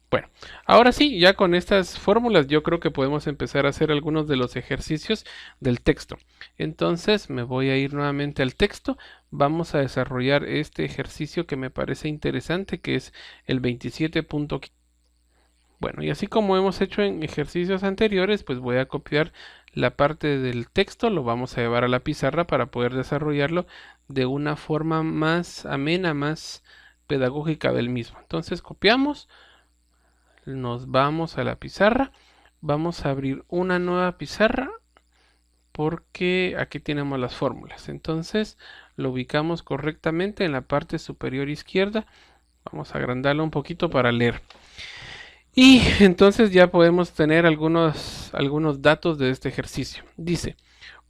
Bueno, ahora sí, ya con estas fórmulas yo creo que podemos empezar a hacer algunos de los ejercicios del texto. Entonces me voy a ir nuevamente al texto. Vamos a desarrollar este ejercicio que me parece interesante, que es el 27.15. Bueno, y así como hemos hecho en ejercicios anteriores, pues voy a copiar la parte del texto, lo vamos a llevar a la pizarra para poder desarrollarlo de una forma más amena, más pedagógica del mismo. Entonces copiamos. Nos vamos a la pizarra, vamos a abrir una nueva pizarra porque aquí tenemos las fórmulas. Entonces lo ubicamos correctamente en la parte superior izquierda. Vamos a agrandarlo un poquito para leer. Y entonces ya podemos tener algunos datos de este ejercicio. Dice,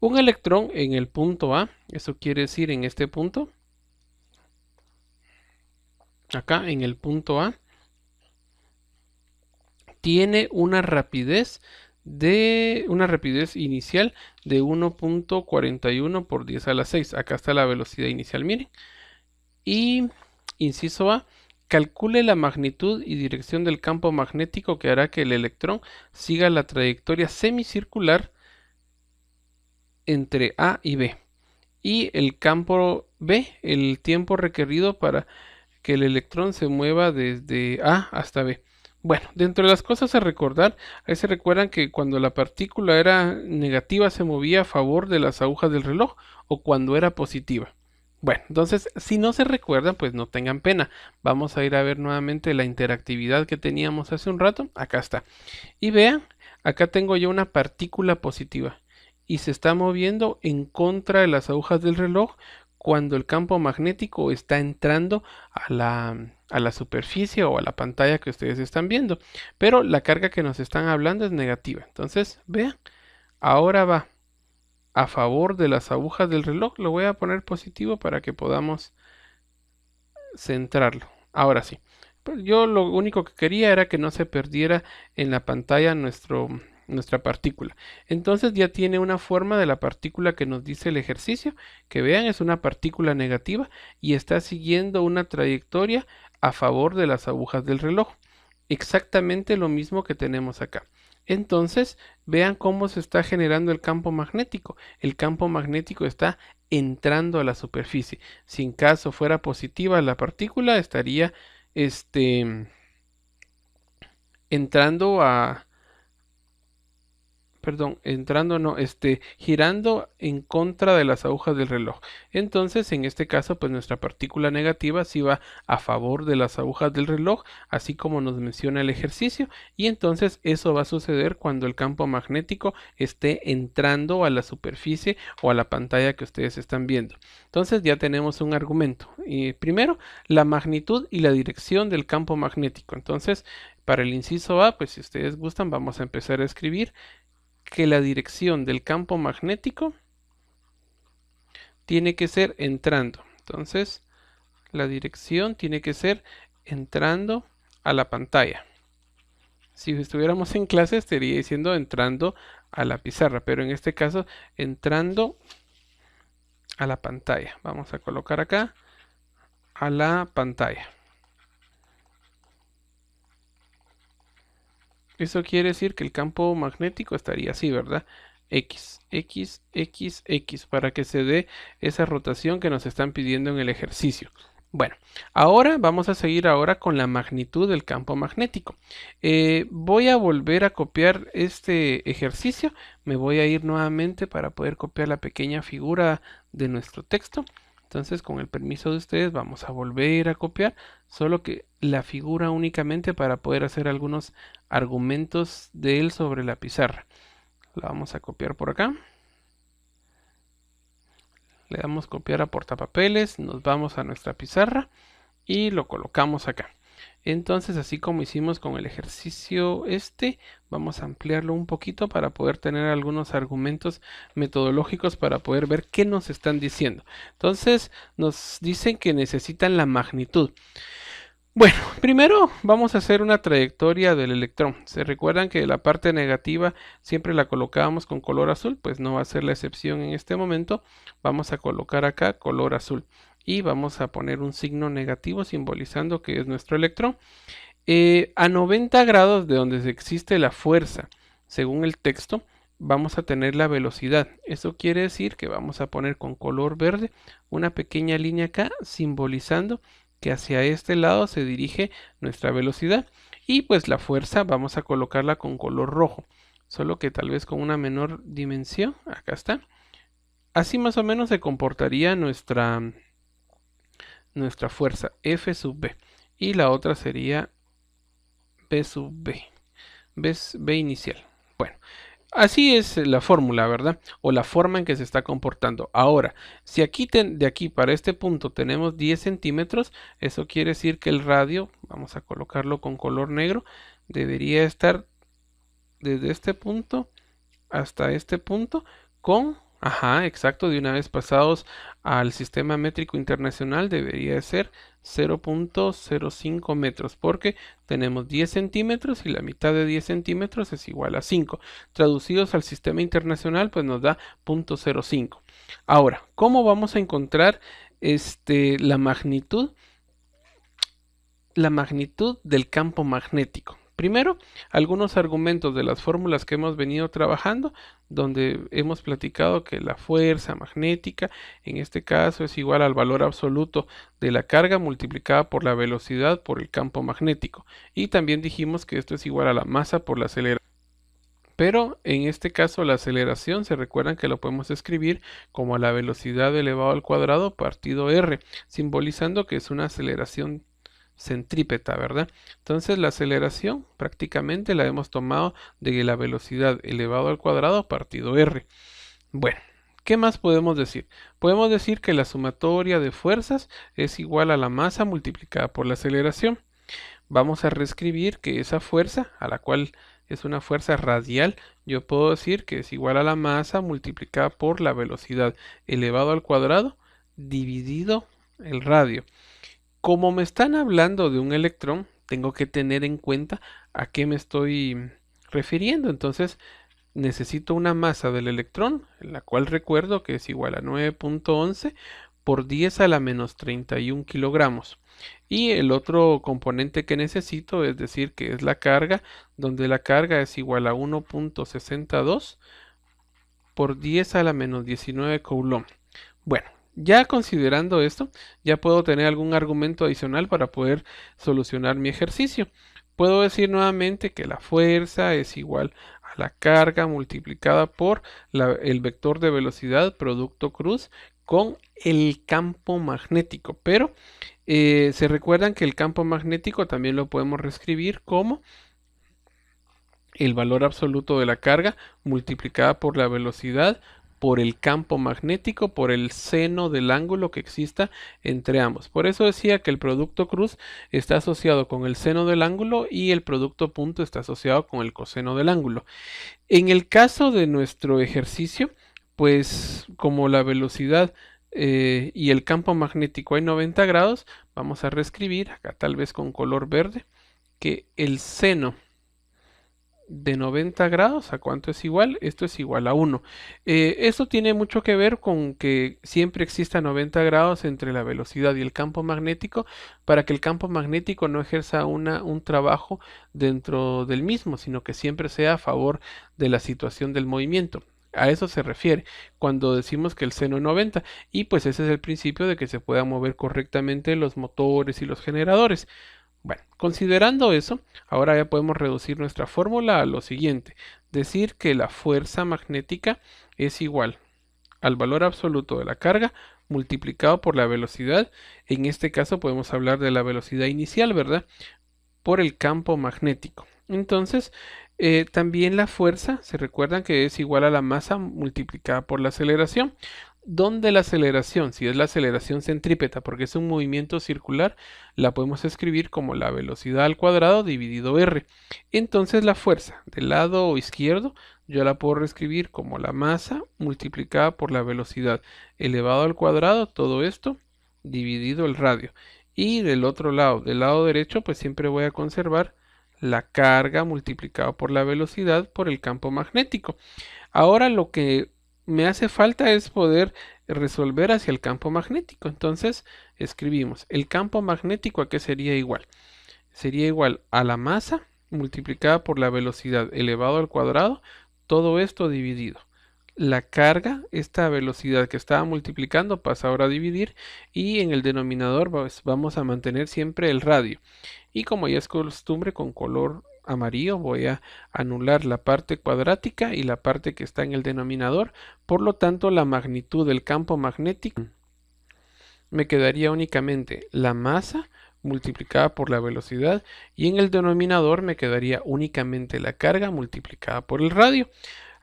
un electrón en el punto A, eso quiere decir en este punto, acá en el punto A, tiene una rapidez inicial de 1.41 por 10 a la 6. Acá está la velocidad inicial, miren. Y inciso A, calcule la magnitud y dirección del campo magnético que hará que el electrón siga la trayectoria semicircular entre A y B. Y el campo B, el tiempo requerido para que el electrón se mueva desde A hasta B. Bueno, dentro de las cosas a recordar, ahí se recuerdan que cuando la partícula era negativa se movía a favor de las agujas del reloj o cuando era positiva. Bueno, entonces si no se recuerdan, pues no tengan pena. Vamos a ir a ver nuevamente la interactividad que teníamos hace un rato. Acá está. Y vean, acá tengo yo una partícula positiva y se está moviendo en contra de las agujas del reloj cuando el campo magnético está entrando a la superficie o a la pantalla que ustedes están viendo. Pero la carga que nos están hablando es negativa. Entonces, vean, ahora va a favor de las agujas del reloj. Lo voy a poner positivo para que podamos centrarlo. Ahora sí. Pero yo lo único que quería era que no se perdiera en la pantalla nuestra partícula. Entonces ya tiene una forma de la partícula que nos dice el ejercicio, que vean es una partícula negativa y está siguiendo una trayectoria a favor de las agujas del reloj. Exactamente lo mismo que tenemos acá. Entonces vean cómo se está generando el campo magnético. El campo magnético está entrando a la superficie. Si en caso fuera positiva la partícula estaría entrando a girando en contra de las agujas del reloj. Entonces, en este caso, pues nuestra partícula negativa sí va a favor de las agujas del reloj, así como nos menciona el ejercicio, y entonces eso va a suceder cuando el campo magnético esté entrando a la superficie o a la pantalla que ustedes están viendo. Entonces ya tenemos un argumento. Y primero, la magnitud y la dirección del campo magnético. Entonces, para el inciso A, pues si ustedes gustan, vamos a empezar a escribir que la dirección del campo magnético tiene que ser entrando. Entonces, la dirección tiene que ser entrando a la pantalla. Si estuviéramos en clase estaría diciendo entrando a la pizarra, pero en este caso entrando a la pantalla. Vamos a colocar acá a la pantalla. Eso quiere decir que el campo magnético estaría así, ¿verdad? X, X, X, X, para que se dé esa rotación que nos están pidiendo en el ejercicio. Bueno, ahora vamos a seguir ahora con la magnitud del campo magnético. Voy a volver a copiar este ejercicio. Me voy a ir nuevamente para poder copiar la pequeña figura de nuestro texto. Entonces, con el permiso de ustedes, vamos a volver a copiar, solo que la figura únicamente para poder hacer algunos argumentos de él sobre la pizarra. La vamos a copiar por acá. Le damos copiar a portapapeles, nos vamos a nuestra pizarra y lo colocamos acá. Entonces, así como hicimos con el ejercicio vamos a ampliarlo un poquito para poder tener algunos argumentos metodológicos para poder ver qué nos están diciendo. Entonces, nos dicen que necesitan la magnitud. Bueno, primero vamos a hacer una trayectoria del electrón. ¿Se recuerdan que la parte negativa siempre la colocábamos con color azul? Pues no va a ser la excepción en este momento. Vamos a colocar acá color azul y vamos a poner un signo negativo simbolizando que es nuestro electrón. A 90 grados de donde existe la fuerza, según el texto, vamos a tener la velocidad. Eso quiere decir que vamos a poner con color verde una pequeña línea acá simbolizando que hacia este lado se dirige nuestra velocidad, y pues la fuerza vamos a colocarla con color rojo, solo que tal vez con una menor dimensión. Acá está. Así más o menos se comportaría nuestra fuerza F sub B, y la otra sería B sub B, B inicial. Bueno, así es la fórmula, ¿verdad? O la forma en que se está comportando. Ahora, si aquí de aquí para este punto tenemos 10 centímetros, eso quiere decir que el radio, vamos a colocarlo con color negro, debería estar desde este punto hasta este punto con, ajá, exacto, de una vez pasados al sistema métrico internacional debería ser 0.05 metros, porque tenemos 10 centímetros y la mitad de 10 centímetros es igual a 5. Traducidos al sistema internacional, pues nos da 0.05. Ahora, ¿cómo vamos a encontrar la magnitud? La magnitud del campo magnético. Primero, algunos argumentos de las fórmulas que hemos venido trabajando, donde hemos platicado que la fuerza magnética, en este caso, es igual al valor absoluto de la carga multiplicada por la velocidad por el campo magnético. Y también dijimos que esto es igual a la masa por la aceleración. Pero en este caso la aceleración, se recuerdan que lo podemos escribir como la velocidad elevado al cuadrado partido r, simbolizando que es una aceleración centrípeta, ¿verdad? Entonces la aceleración prácticamente la hemos tomado de la velocidad elevado al cuadrado partido r. Bueno, ¿qué más podemos decir? Podemos decir que la sumatoria de fuerzas es igual a la masa multiplicada por la aceleración. Vamos a reescribir que esa fuerza, a la cual es una fuerza radial, yo puedo decir que es igual a la masa multiplicada por la velocidad elevado al cuadrado dividido el radio. Como me están hablando de un electrón, tengo que tener en cuenta a qué me estoy refiriendo. Entonces, necesito una masa del electrón, la cual recuerdo que es igual a 9.11 por 10 a la menos 31 kilogramos. Y el otro componente que necesito, es decir, que es la carga, donde la carga es igual a 1.62 por 10 a la menos 19 coulomb. Bueno, ya considerando esto, ya puedo tener algún argumento adicional para poder solucionar mi ejercicio. Puedo decir nuevamente que la fuerza es igual a la carga multiplicada por el vector de velocidad producto cruz con el campo magnético. Pero se recuerdan que el campo magnético también lo podemos reescribir como el valor absoluto de la carga multiplicada por la velocidad por el campo magnético por el seno del ángulo que exista entre ambos. Por eso decía que el producto cruz está asociado con el seno del ángulo y el producto punto está asociado con el coseno del ángulo. En el caso de nuestro ejercicio, pues como la velocidad y el campo magnético hay 90 grados, vamos a reescribir acá tal vez con color verde que el seno de 90 grados, ¿a cuánto es igual? Esto es igual a 1. Esto tiene mucho que ver con que siempre exista 90 grados entre la velocidad y el campo magnético para que el campo magnético no ejerza un trabajo dentro del mismo, sino que siempre sea a favor de la situación del movimiento. A eso se refiere cuando decimos que el seno es 90, y pues ese es el principio de que se puedan mover correctamente los motores y los generadores. Bueno, considerando eso, ahora ya podemos reducir nuestra fórmula a lo siguiente: decir que la fuerza magnética es igual al valor absoluto de la carga multiplicado por la velocidad. En este caso podemos hablar de la velocidad inicial, ¿verdad? Por el campo magnético. Entonces, también la fuerza, se recuerdan que es igual a la masa multiplicada por la aceleración, donde la aceleración, si es la aceleración centrípeta, porque es un movimiento circular, la podemos escribir como la velocidad al cuadrado dividido r. Entonces la fuerza del lado izquierdo yo la puedo reescribir como la masa multiplicada por la velocidad elevado al cuadrado, todo esto dividido el radio. Y del otro lado, del lado derecho, pues siempre voy a conservar la carga multiplicada por la velocidad por el campo magnético. Ahora lo que me hace falta es poder resolver hacia el campo magnético. Entonces escribimos el campo magnético, ¿a qué sería igual? Sería igual a la masa multiplicada por la velocidad elevado al cuadrado, todo esto dividido. La carga, esta velocidad que estaba multiplicando, pasa ahora a dividir, y en el denominador pues, vamos a mantener siempre el radio. Y como ya es costumbre, con color amarillo voy a anular la parte cuadrática y la parte que está en el denominador. Por lo tanto, la magnitud del campo magnético me quedaría únicamente la masa multiplicada por la velocidad, y en el denominador me quedaría únicamente la carga multiplicada por el radio.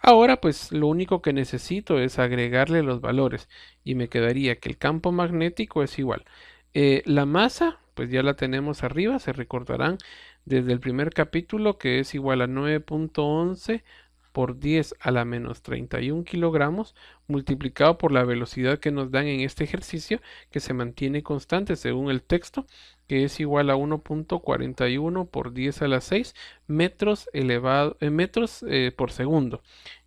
Ahora pues lo único que necesito es agregarle los valores, y me quedaría que el campo magnético es igual. La masa pues ya la tenemos arriba, se recordarán desde el primer capítulo, que es igual a 9.11 por 10 a la menos 31 kilogramos, multiplicado por la velocidad que nos dan en este ejercicio, que se mantiene constante según el texto, que es igual a 1.41 por 10 a la 6 metros, metros por segundo.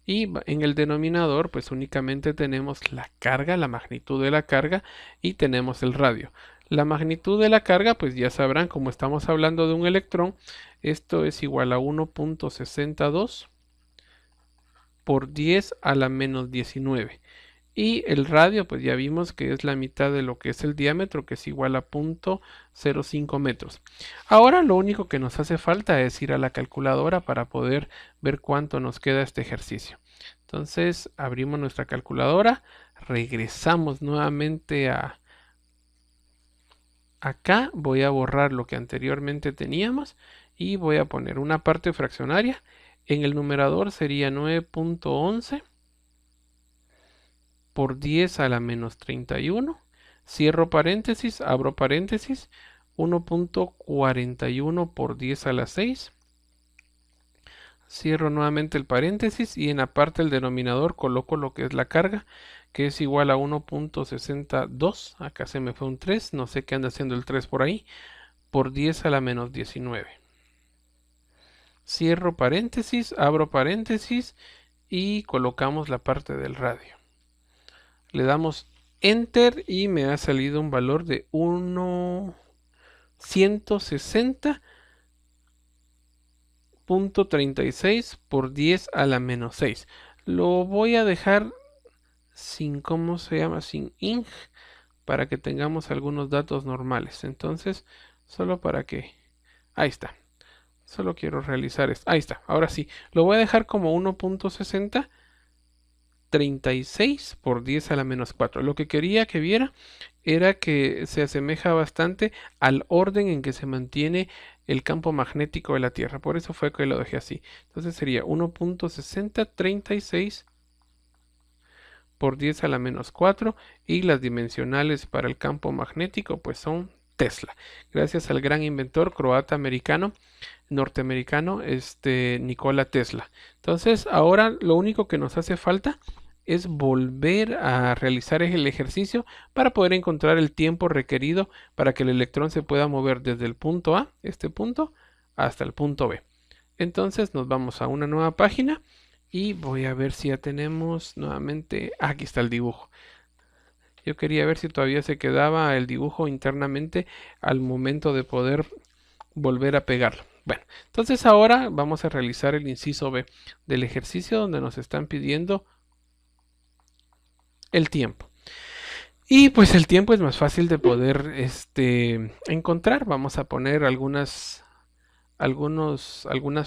Y en el denominador pues únicamente tenemos la carga, la magnitud de la carga, y tenemos el radio. La magnitud de la carga, pues ya sabrán, como estamos hablando de un electrón, esto es igual a 1.62 por 10 a la menos 19. Y el radio, pues ya vimos que es la mitad de lo que es el diámetro, que es igual a 0.05 metros. Ahora lo único que nos hace falta es ir a la calculadora para poder ver cuánto nos queda este ejercicio. Entonces abrimos nuestra calculadora, regresamos nuevamente a acá, voy a borrar lo que anteriormente teníamos y voy a poner una parte fraccionaria. En el numerador sería 9.11 por 10 a la menos 31. Cierro paréntesis, abro paréntesis, 1.41 por 10 a la 6. Cierro nuevamente el paréntesis y en la parte del denominador coloco lo que es la carga, que es igual a 1.62. Acá se me fue un 3, no sé qué anda haciendo el 3 por ahí, por 10 a la menos 19. Cierro paréntesis, abro paréntesis y colocamos la parte del radio. Le damos Enter y me ha salido un valor de 160.36 por 10 a la menos 6. Lo voy a dejar sin, ¿cómo se llama? Sin ing, para que tengamos algunos datos normales. Entonces, solo para que... Ahí está. Solo quiero realizar esto. Ahí está. Ahora sí. Lo voy a dejar como 1.6036 por 10 a la menos 4. Lo que quería que viera era que se asemeja bastante al orden en que se mantiene el campo magnético de la Tierra. Por eso fue que lo dejé así. Entonces sería 1.6036 por 10 a la menos 4, y las dimensionales para el campo magnético pues son Tesla. Gracias al gran inventor norteamericano, Nikola Tesla. Entonces ahora lo único que nos hace falta es volver a realizar el ejercicio para poder encontrar el tiempo requerido para que el electrón se pueda mover desde el punto A, este punto, hasta el punto B. Entonces nos vamos a una nueva página y voy a ver si ya tenemos nuevamente, aquí está el dibujo. Yo quería ver si todavía se quedaba el dibujo internamente al momento de poder volver a pegarlo. Bueno, entonces ahora vamos a realizar el inciso B del ejercicio, donde nos están pidiendo el tiempo. Y pues el tiempo es más fácil de poder encontrar. Vamos a poner algunas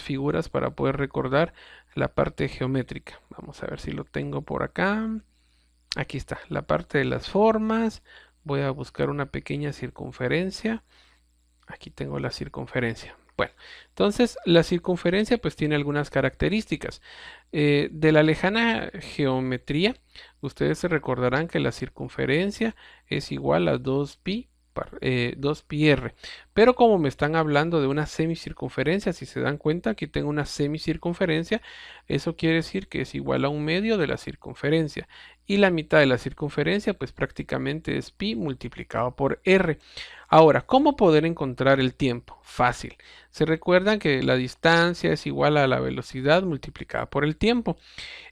figuras para poder recordar la parte geométrica. Vamos a ver si lo tengo por acá. Aquí está, la parte de las formas. Voy a buscar una pequeña circunferencia. Aquí tengo la circunferencia. Bueno, entonces la circunferencia pues tiene algunas características. De la lejana geometría, ustedes se recordarán que la circunferencia es igual a 2pi 2pi r. Pero como me están hablando de una semicircunferencia, si se dan cuenta, aquí tengo una semicircunferencia, eso quiere decir que es igual a un medio de la circunferencia. Y la mitad de la circunferencia, pues prácticamente es pi multiplicado por r. Ahora, ¿cómo poder encontrar el tiempo? Fácil. Se recuerdan que la distancia es igual a la velocidad multiplicada por el tiempo.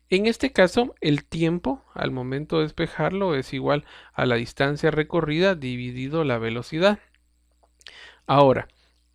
En este caso, el tiempo al momento de despejarlo es igual a la distancia recorrida dividido la velocidad. Ahora,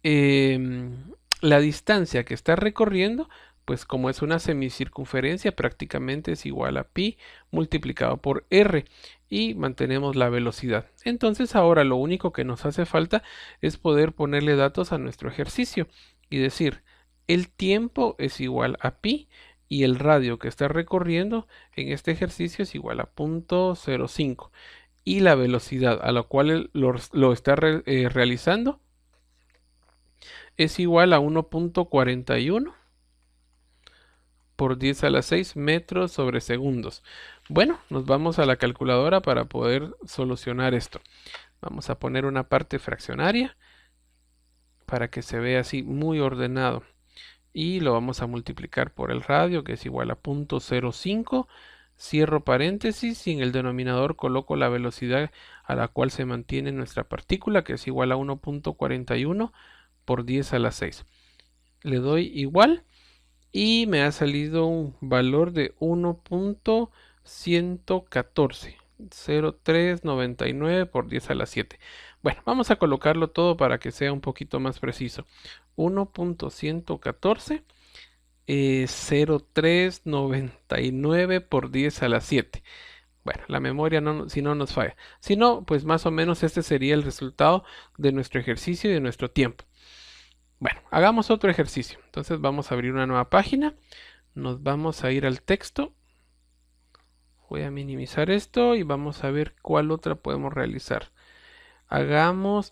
la distancia que está recorriendo, pues como es una semicircunferencia, prácticamente es igual a pi multiplicado por r y mantenemos la velocidad. Entonces ahora lo único que nos hace falta es poder ponerle datos a nuestro ejercicio y decir, el tiempo es igual a pi y el radio que está recorriendo en este ejercicio es igual a 0.05 y la velocidad a la cual él lo está realizando es igual a 1.41 por 10 a la 6 metros sobre segundos. Bueno, nos vamos a la calculadora para poder solucionar esto. Vamos a poner una parte fraccionaria para que se vea así muy ordenado. Y lo vamos a multiplicar por el radio, que es igual a 0.05. Cierro paréntesis y en el denominador coloco la velocidad a la cual se mantiene nuestra partícula, que es igual a 1.41 por 10 a la 6. Le doy igual y me ha salido un valor de 1.114. 0.399 por 10 a la 7. Bueno, vamos a colocarlo todo para que sea un poquito más preciso. 1.114 0.399 por 10 a la 7. Bueno, la memoria si no nos falla. Si no, pues más o menos este sería el resultado de nuestro ejercicio y de nuestro tiempo. Bueno, hagamos otro ejercicio. Entonces vamos a abrir una nueva página. Nos vamos a ir al texto. Voy a minimizar esto y vamos a ver cuál otra podemos realizar.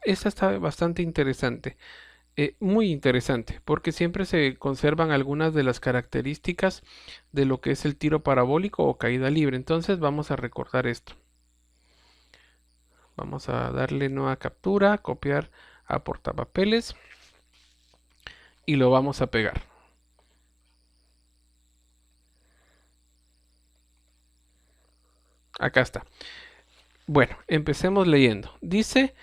Esta está bastante interesante. Muy interesante, porque siempre se conservan algunas de las características de lo que es el tiro parabólico o caída libre. Entonces vamos a recordar esto. Vamos a darle nueva captura, copiar a portapapeles y lo vamos a pegar. Acá está. Bueno, empecemos leyendo. Dice,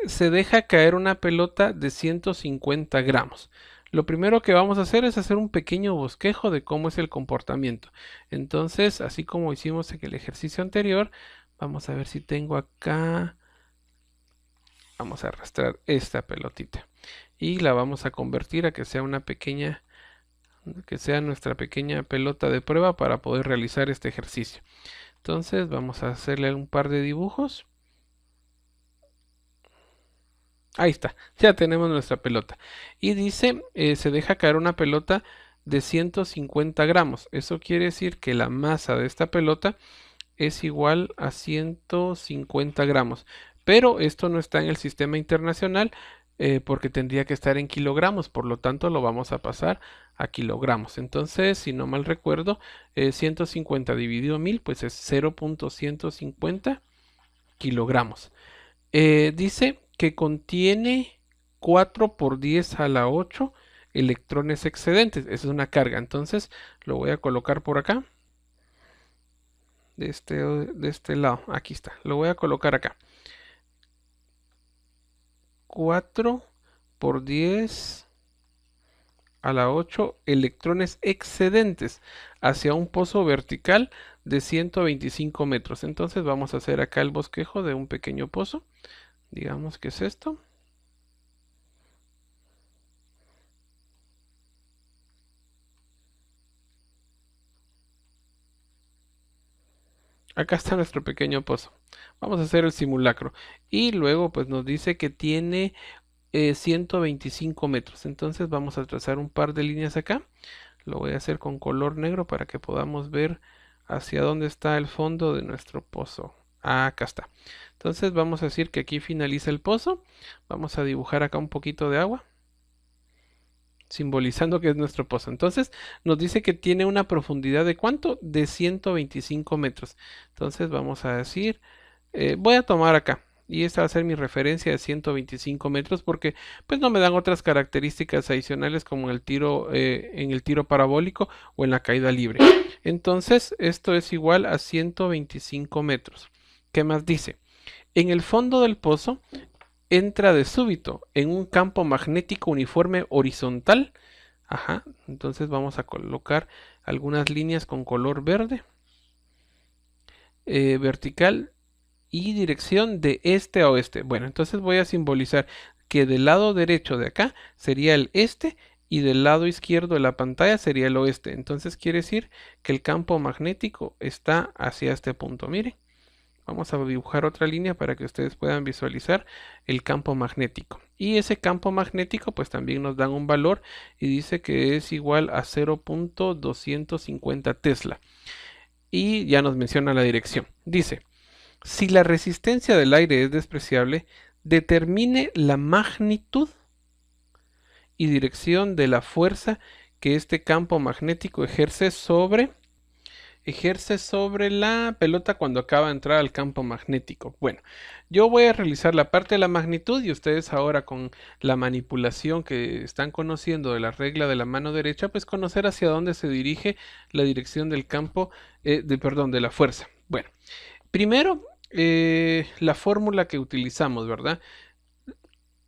se deja caer una pelota de 150 gramos. Lo primero que vamos a hacer es hacer un pequeño bosquejo de cómo es el comportamiento. Entonces, así como hicimos en el ejercicio anterior, vamos a ver si tengo acá. Vamos a arrastrar esta pelotita y la vamos a convertir a que sea nuestra pequeña pelota de prueba para poder realizar este ejercicio. Entonces vamos a hacerle un par de dibujos. Ahí está, ya tenemos nuestra pelota. Y dice, se deja caer una pelota de 150 gramos. Eso quiere decir que la masa de esta pelota es igual a 150 gramos. Pero esto no está en el sistema internacional porque tendría que estar en kilogramos. Por lo tanto, lo vamos a pasar a kilogramos. Entonces, si no mal recuerdo, 150 dividido 1000, pues es 0.150 kilogramos. Dice que contiene 4 por 10 a la 8 electrones excedentes. Esa es una carga. Entonces, lo voy a colocar por acá. De este lado. Aquí está. Lo voy a colocar acá. 4 por 10 a la 8 electrones excedentes hacia un pozo vertical de 125 metros. Entonces vamos a hacer acá el bosquejo de un pequeño pozo. Digamos que es esto. Acá está nuestro pequeño pozo. Vamos a hacer el simulacro. Y luego pues nos dice que tiene 125 metros. Entonces vamos a trazar un par de líneas acá. Lo voy a hacer con color negro para que podamos ver hacia dónde está el fondo de nuestro pozo. Acá está. Entonces vamos a decir que aquí finaliza el pozo. Vamos a dibujar acá un poquito de agua, simbolizando que es nuestro pozo. Entonces nos dice que tiene una profundidad de ¿cuánto? De 125 metros. Entonces vamos a decir, voy a tomar acá y esta va a ser mi referencia de 125 metros porque pues no me dan otras características adicionales como en el tiro parabólico o en la caída libre. Entonces esto es igual a 125 metros. ¿Qué más dice? En el fondo del pozo entra de súbito en un campo magnético uniforme horizontal. Ajá, entonces vamos a colocar algunas líneas con color verde, vertical y dirección de este a oeste. Bueno, entonces voy a simbolizar que del lado derecho de acá sería el este y del lado izquierdo de la pantalla sería el oeste. Entonces quiere decir que el campo magnético está hacia este punto. Miren, vamos a dibujar otra línea para que ustedes puedan visualizar el campo magnético. Y ese campo magnético pues también nos dan un valor y dice que es igual a 0.250 Tesla. Y ya nos menciona la dirección. Dice, si la resistencia del aire es despreciable, determine la magnitud y dirección de la fuerza que este campo magnético ejerce sobre la pelota cuando acaba de entrar al campo magnético. Bueno, yo voy a realizar la parte de la magnitud y ustedes ahora con la manipulación que están conociendo de la regla de la mano derecha, pues conocer hacia dónde se dirige la dirección del campo, de la fuerza. Bueno, primero la fórmula que utilizamos, ¿verdad?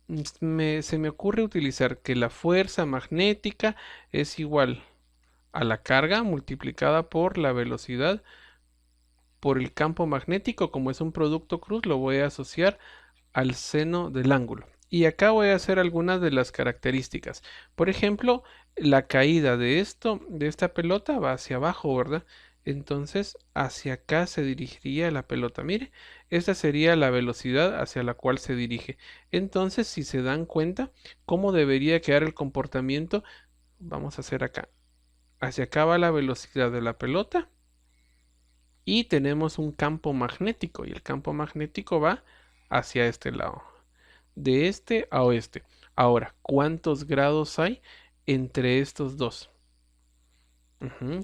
Se me ocurre utilizar que la fuerza magnética es igual a la carga multiplicada por la velocidad por el campo magnético. Como es un producto cruz, lo voy a asociar al seno del ángulo. Y acá voy a hacer algunas de las características. Por ejemplo, la caída de esta pelota va hacia abajo, ¿verdad? Entonces, hacia acá se dirigiría la pelota. Mire, esta sería la velocidad hacia la cual se dirige. Entonces, si se dan cuenta, ¿cómo debería quedar el comportamiento? Vamos a hacer acá. Hacia acá va la velocidad de la pelota y tenemos un campo magnético y el campo magnético va hacia este lado, de este a oeste. Ahora, ¿cuántos grados hay entre estos dos?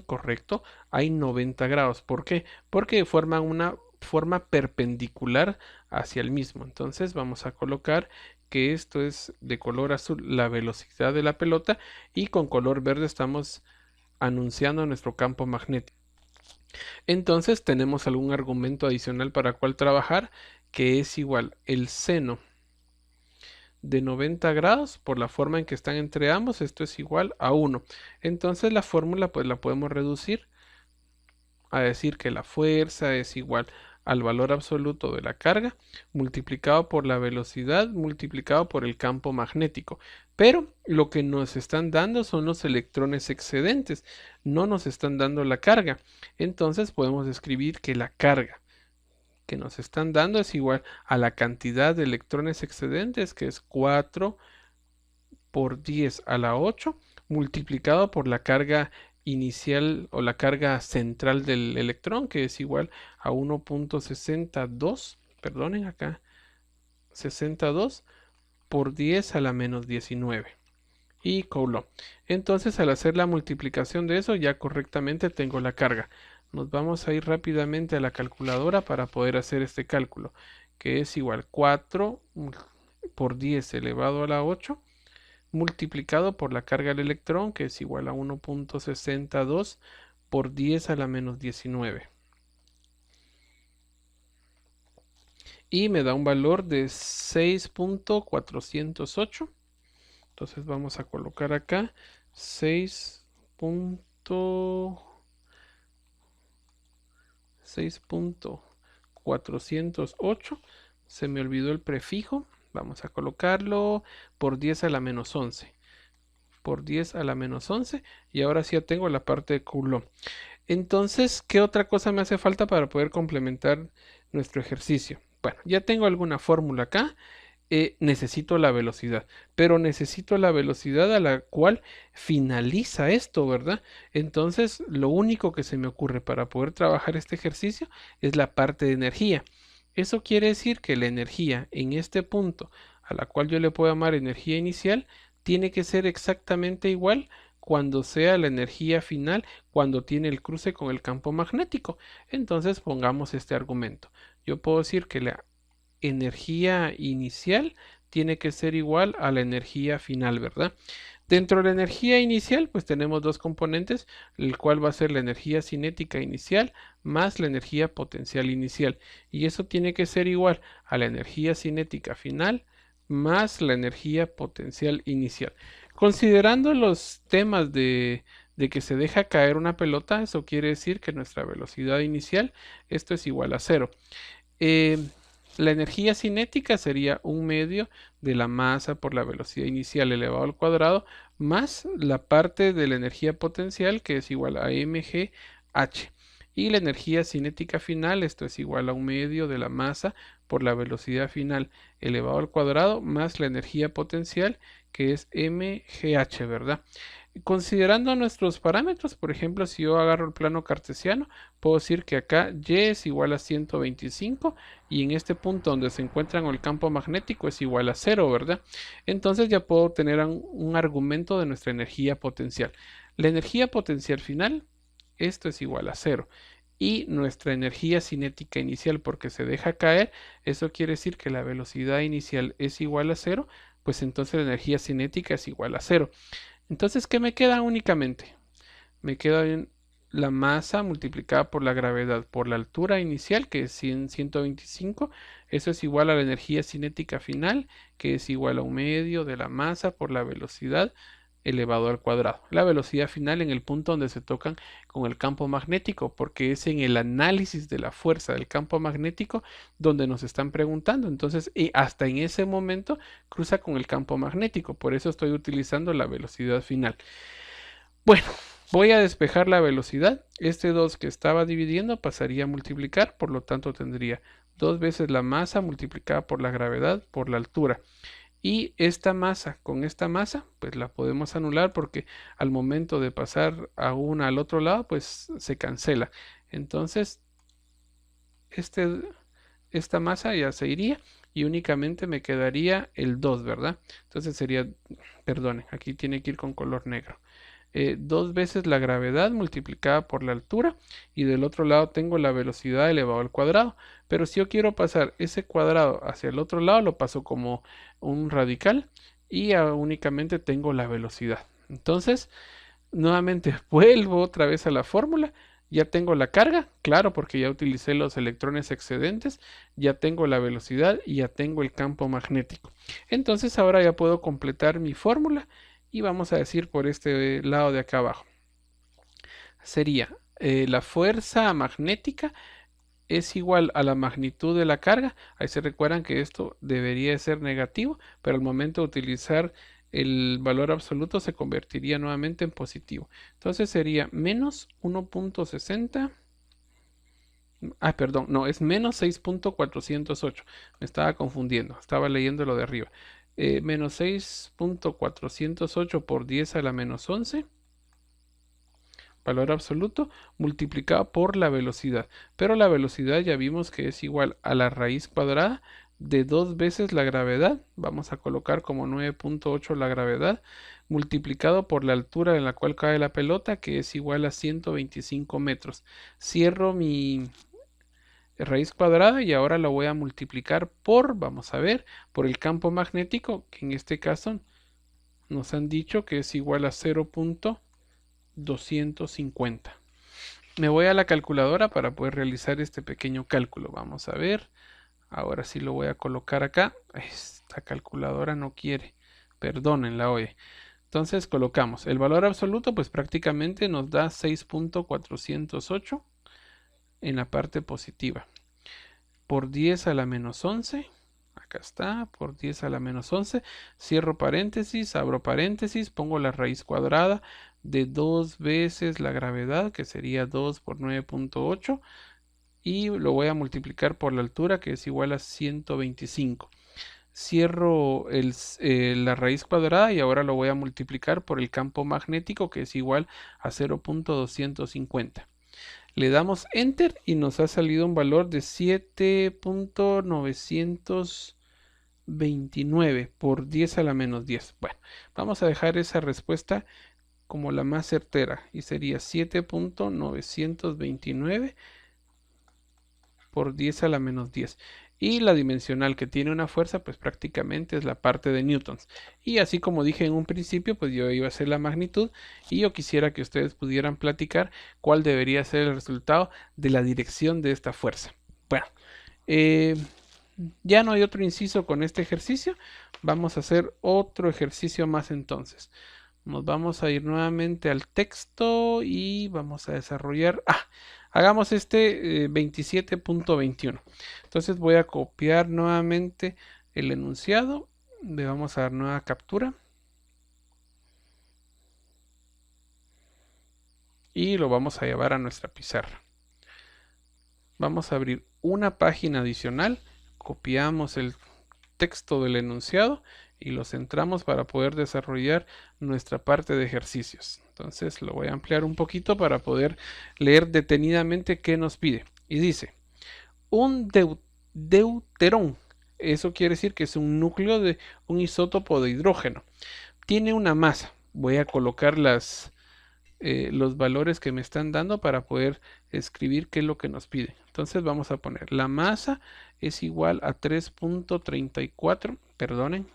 Correcto, hay 90 grados. ¿Por qué? Porque forman una forma perpendicular hacia el mismo. Entonces vamos a colocar que esto es de color azul la velocidad de la pelota y con color verde estamos anunciando nuestro campo magnético. Entonces tenemos algún argumento adicional para cual trabajar, que es igual el seno de 90 grados por la forma en que están entre ambos. Esto es igual a 1. Entonces la fórmula pues la podemos reducir a decir que la fuerza es igual al valor absoluto de la carga multiplicado por la velocidad multiplicado por el campo magnético. Pero lo que nos están dando son los electrones excedentes, no nos están dando la carga. Entonces podemos escribir que la carga que nos están dando es igual a la cantidad de electrones excedentes, que es 4 por 10 a la 8 multiplicado por la carga inicial o la carga central del electrón, que es igual a 1.62, perdonen acá, 62 por 10 a la menos 19 y Coulomb. Entonces al hacer la multiplicación de eso ya correctamente tengo la carga. Nos vamos a ir rápidamente a la calculadora para poder hacer este cálculo, que es igual 4 por 10 elevado a la 8 multiplicado por la carga del electrón, que es igual a 1.62 por 10 a la menos 19. Y me da un valor de 6.408. Entonces vamos a colocar acá 6.408. Se me olvidó el prefijo. Vamos a colocarlo por 10 a la menos 11. Por 10 a la menos 11. Y ahora sí ya tengo la parte de Coulomb. Entonces, ¿qué otra cosa me hace falta para poder complementar nuestro ejercicio? Bueno, ya tengo alguna fórmula acá. Necesito la velocidad, pero necesito la velocidad a la cual finaliza esto, ¿verdad? Entonces, lo único que se me ocurre para poder trabajar este ejercicio es la parte de energía. Eso quiere decir que la energía en este punto, a la cual yo le puedo llamar energía inicial, tiene que ser exactamente igual cuando sea la energía final, cuando tiene el cruce con el campo magnético. Entonces, pongamos este argumento. Yo puedo decir que la energía inicial tiene que ser igual a la energía final, ¿verdad? Dentro de la energía inicial, pues tenemos dos componentes, el cual va a ser la energía cinética inicial más la energía potencial inicial. Y eso tiene que ser igual a la energía cinética final más la energía potencial inicial. Considerando los temas de que se deja caer una pelota, eso quiere decir que nuestra velocidad inicial, esto es igual a cero. Eh, la energía cinética sería un medio de la masa por la velocidad inicial elevado al cuadrado más la parte de la energía potencial que es igual a mgh. Y la energía cinética final, esto es igual a un medio de la masa por la velocidad final elevado al cuadrado más la energía potencial que es mgh, ¿verdad? Considerando nuestros parámetros, por ejemplo, si yo agarro el plano cartesiano, puedo decir que acá y es igual a 125 y en este punto donde se encuentra el campo magnético es igual a 0, ¿verdad? Entonces ya puedo tener un argumento de nuestra energía potencial. La energía potencial final, esto es igual a 0. Y nuestra energía cinética inicial, porque se deja caer, eso quiere decir que la velocidad inicial es igual a 0, pues entonces la energía cinética es igual a 0. Entonces, ¿qué me queda únicamente? Me queda la masa multiplicada por la gravedad por la altura inicial, que es 125. Eso es igual a la energía cinética final, que es igual a un medio de la masa por la velocidad elevado al cuadrado. La velocidad final en el punto donde se tocan con el campo magnético, porque es en el análisis de la fuerza del campo magnético donde nos están preguntando. Entonces, y hasta en ese momento cruza con el campo magnético. Por eso estoy utilizando la velocidad final. Bueno, voy a despejar la velocidad. Este 2 que estaba dividiendo pasaría a multiplicar, por lo tanto tendría 2 veces la masa multiplicada por la gravedad por la altura. Y esta masa con esta masa, pues la podemos anular porque al momento de pasar a una al otro lado, pues se cancela. Entonces, esta masa ya se iría y únicamente me quedaría el 2, ¿verdad? Entonces sería, perdonen, aquí tiene que ir con color negro. 2 veces la gravedad multiplicada por la altura y del otro lado tengo la velocidad elevado al cuadrado. Pero si yo quiero pasar ese cuadrado hacia el otro lado, lo paso como un radical y únicamente tengo la velocidad. Entonces, nuevamente vuelvo otra vez a la fórmula. Ya tengo la carga, claro, porque ya utilicé los electrones excedentes, ya tengo la velocidad y ya tengo el campo magnético. Entonces ahora ya puedo completar mi fórmula y vamos a decir por este lado de acá abajo. Sería la fuerza magnética es igual a la magnitud de la carga. Ahí se recuerdan que esto debería ser negativo, pero al momento de utilizar el valor absoluto se convertiría nuevamente en positivo. Entonces sería menos 1.60. Perdón, no, es menos 6.408. Me estaba confundiendo, estaba leyendo lo de arriba. Menos 6.408 por 10 a la menos 11, valor absoluto, multiplicado por la velocidad. Pero la velocidad ya vimos que es igual a la raíz cuadrada de 2 veces la gravedad. Vamos a colocar como 9.8 la gravedad, multiplicado por la altura en la cual cae la pelota, que es igual a 125 metros. Cierro mi raíz cuadrada y ahora lo voy a multiplicar por, vamos a ver, por el campo magnético, que en este caso nos han dicho que es igual a 0.250. Me voy a la calculadora para poder realizar este pequeño cálculo. Vamos a ver. Ahora sí lo voy a colocar acá. Esta calculadora no quiere. Perdónenla, oye. Entonces colocamos el valor absoluto, pues prácticamente nos da 6.408 en la parte positiva. Por 10 a la menos 11. Acá está, por 10 a la menos 11. Cierro paréntesis, abro paréntesis, pongo la raíz cuadrada de 2 veces la gravedad, que sería 2 por 9.8. Y lo voy a multiplicar por la altura, que es igual a 125. Cierro la raíz cuadrada y ahora lo voy a multiplicar por el campo magnético, que es igual a 0.250. Le damos Enter y nos ha salido un valor de 7.929 por 10 a la menos 10. Bueno, vamos a dejar esa respuesta como la más certera y sería 7.929 por 10 a la menos 10. Y la dimensional que tiene una fuerza, pues prácticamente es la parte de newtons. Y así como dije en un principio, pues yo iba a hacer la magnitud y yo quisiera que ustedes pudieran platicar cuál debería ser el resultado de la dirección de esta fuerza. Bueno, ya no hay otro inciso con este ejercicio. Vamos a hacer otro ejercicio más entonces. Nos vamos a ir nuevamente al texto y vamos a desarrollar. Hagamos este 27.21. Entonces voy a copiar nuevamente el enunciado. Le vamos a dar nueva captura. Y lo vamos a llevar a nuestra pizarra. Vamos a abrir una página adicional. Copiamos el texto del enunciado y lo centramos para poder desarrollar nuestra parte de ejercicios. Entonces lo voy a ampliar un poquito para poder leer detenidamente qué nos pide. Y dice, un deuterón, eso quiere decir que es un núcleo de un isótopo de hidrógeno. Tiene una masa. Voy a colocar los valores que me están dando para poder escribir qué es lo que nos pide. Entonces vamos a poner la masa es igual a 3.34, perdonen,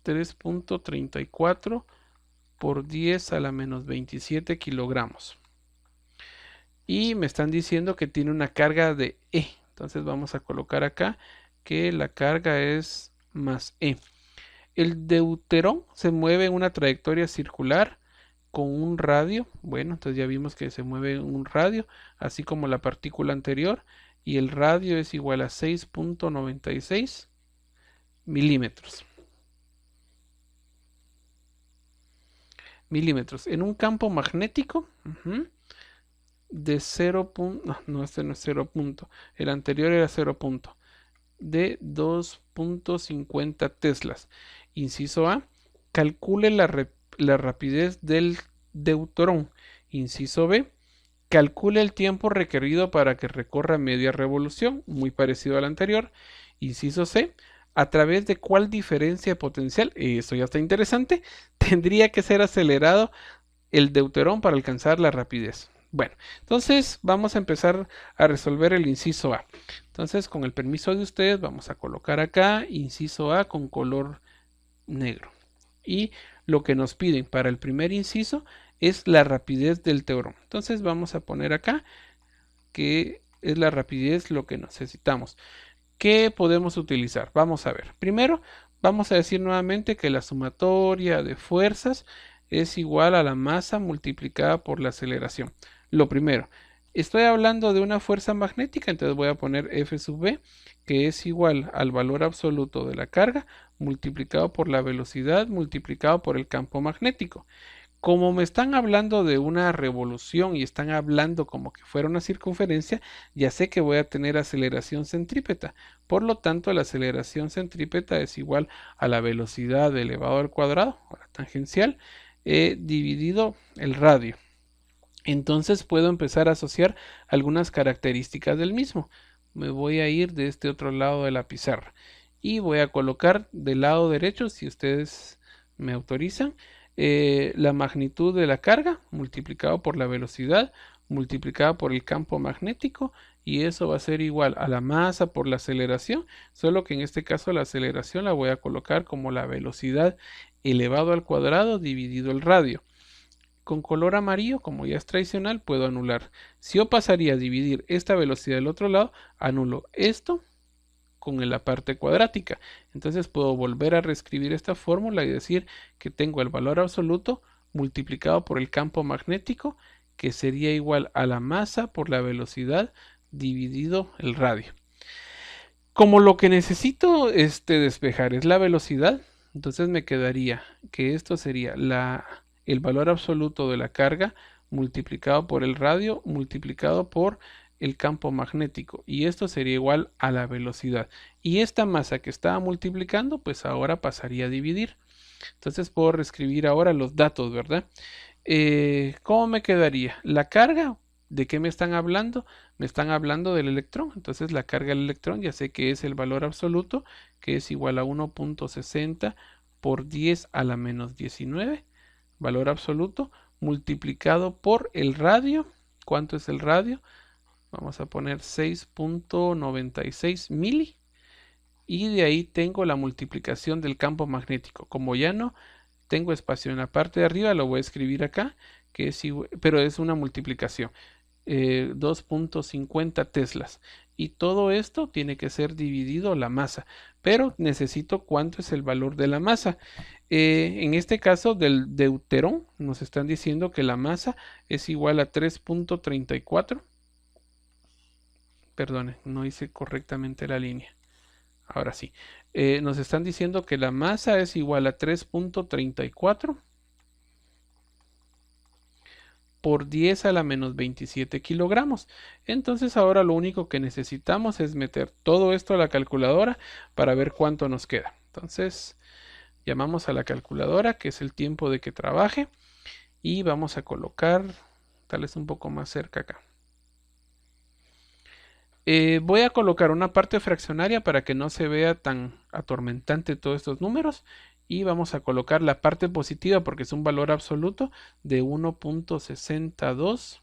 3.34 por 10 a la menos 27 kilogramos. Y me están diciendo que tiene una carga de E. Entonces vamos a colocar acá que la carga es más E. El deuterón se mueve en una trayectoria circular con un radio. Bueno, entonces ya vimos que se mueve en un radio, así como la partícula anterior. Y el radio es igual a 6.96 milímetros. En un campo magnético de 0. No, este no es 0 punto. El anterior era 0 punto. De 2.50 teslas. Inciso A, calcule la rapidez del deuterón. Inciso B, calcule el tiempo requerido para que recorra media revolución, muy parecido al anterior. Inciso C, a través de cuál diferencia potencial, esto ya está interesante, tendría que ser acelerado el deuterón para alcanzar la rapidez. Bueno, entonces vamos a empezar a resolver el inciso A. Entonces, con el permiso de ustedes, vamos a colocar acá inciso A con color negro. Y lo que nos piden para el primer inciso es la rapidez del deuterón. Entonces vamos a poner acá que es la rapidez lo que necesitamos. ¿Qué podemos utilizar? Vamos a ver. Primero, vamos a decir nuevamente que la sumatoria de fuerzas es igual a la masa multiplicada por la aceleración. Lo primero, estoy hablando de una fuerza magnética, entonces voy a poner F sub B, que es igual al valor absoluto de la carga multiplicado por la velocidad multiplicado por el campo magnético. Como me están hablando de una revolución y están hablando como que fuera una circunferencia, ya sé que voy a tener aceleración centrípeta. Por lo tanto, la aceleración centrípeta es igual a la velocidad elevado al cuadrado, o la tangencial, dividido el radio. Entonces puedo empezar a asociar algunas características del mismo. Me voy a ir de este otro lado de la pizarra y voy a colocar del lado derecho, si ustedes me autorizan, la magnitud de la carga multiplicado por la velocidad multiplicada por el campo magnético, y eso va a ser igual a la masa por la aceleración, solo que en este caso la aceleración la voy a colocar como la velocidad elevado al cuadrado dividido el radio. Con color amarillo, como ya es tradicional, puedo anular. Si yo pasaría a dividir esta velocidad del otro lado, anulo esto con la parte cuadrática. Entonces puedo volver a reescribir esta fórmula y decir que tengo el valor absoluto multiplicado por el campo magnético, que sería igual a la masa por la velocidad dividido el radio. Como lo que necesito despejar es la velocidad, entonces me quedaría que esto sería el valor absoluto de la carga multiplicado por el radio multiplicado por el campo magnético, y esto sería igual a la velocidad, y esta masa que estaba multiplicando pues ahora pasaría a dividir. Entonces puedo reescribir ahora los datos, ¿verdad? ¿Cómo me quedaría? La carga, ¿de qué me están hablando? Me están hablando del electrón. Entonces la carga del electrón ya sé que es el valor absoluto, que es igual a 1.60 por 10 a la menos 19, valor absoluto, multiplicado por el radio. ¿Cuánto es el radio? Vamos a poner 6.96 mili. Y de ahí tengo la multiplicación del campo magnético. Como ya no tengo espacio en la parte de arriba, lo voy a escribir acá, que es pero es una multiplicación. 2.50 teslas. Y todo esto tiene que ser dividido la masa. Pero necesito cuánto es el valor de la masa. En este caso del deuterón, nos están diciendo que la masa es igual a 3.34. Perdone, no hice correctamente la línea. Ahora sí. Nos están diciendo que la masa es igual a 3.34 por 10 a la menos 27 kilogramos. Entonces ahora lo único que necesitamos es meter todo esto a la calculadora para ver cuánto nos queda. Entonces llamamos a la calculadora, que es el tiempo de que trabaje, y vamos a colocar, tal vez un poco más cerca acá. Voy a colocar una parte fraccionaria para que no se vea tan atormentante todos estos números. Y vamos a colocar la parte positiva porque es un valor absoluto de 1.62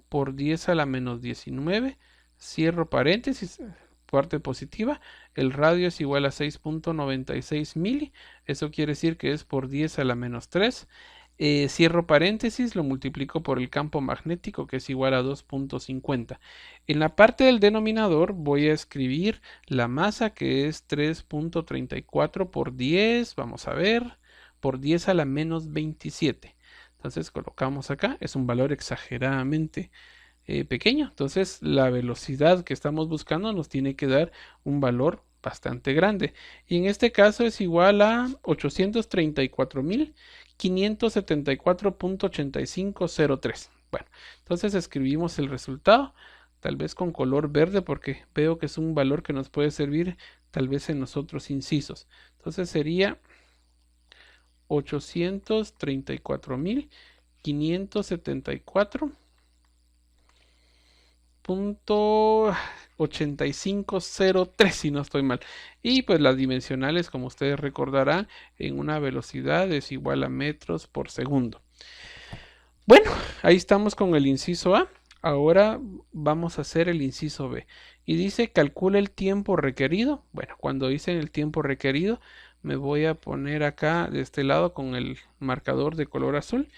por 10 a la menos 19. Cierro paréntesis, parte positiva. El radio es igual a 6.96 mili. Eso quiere decir que es por 10 a la menos 3. Cierro paréntesis, lo multiplico por el campo magnético, que es igual a 2.50. En la parte del denominador voy a escribir la masa, que es 3.34 por 10, vamos a ver, por 10 a la menos 27. Entonces colocamos acá, es un valor exageradamente pequeño. Entonces la velocidad que estamos buscando nos tiene que dar un valor bastante grande. Y en este caso es igual a 834.574.8503. Bueno, entonces escribimos el resultado, tal vez con color verde porque veo que es un valor que nos puede servir tal vez en los otros incisos. Entonces sería 834.574.8503 si no estoy mal. Y pues las dimensionales, como ustedes recordarán, en una velocidad es igual a metros por segundo. Bueno, ahí estamos con el inciso A. Ahora vamos a hacer el inciso B. Y dice, calcula el tiempo requerido. Bueno, cuando dicen el tiempo requerido, me voy a poner acá de este lado con el marcador de color azul.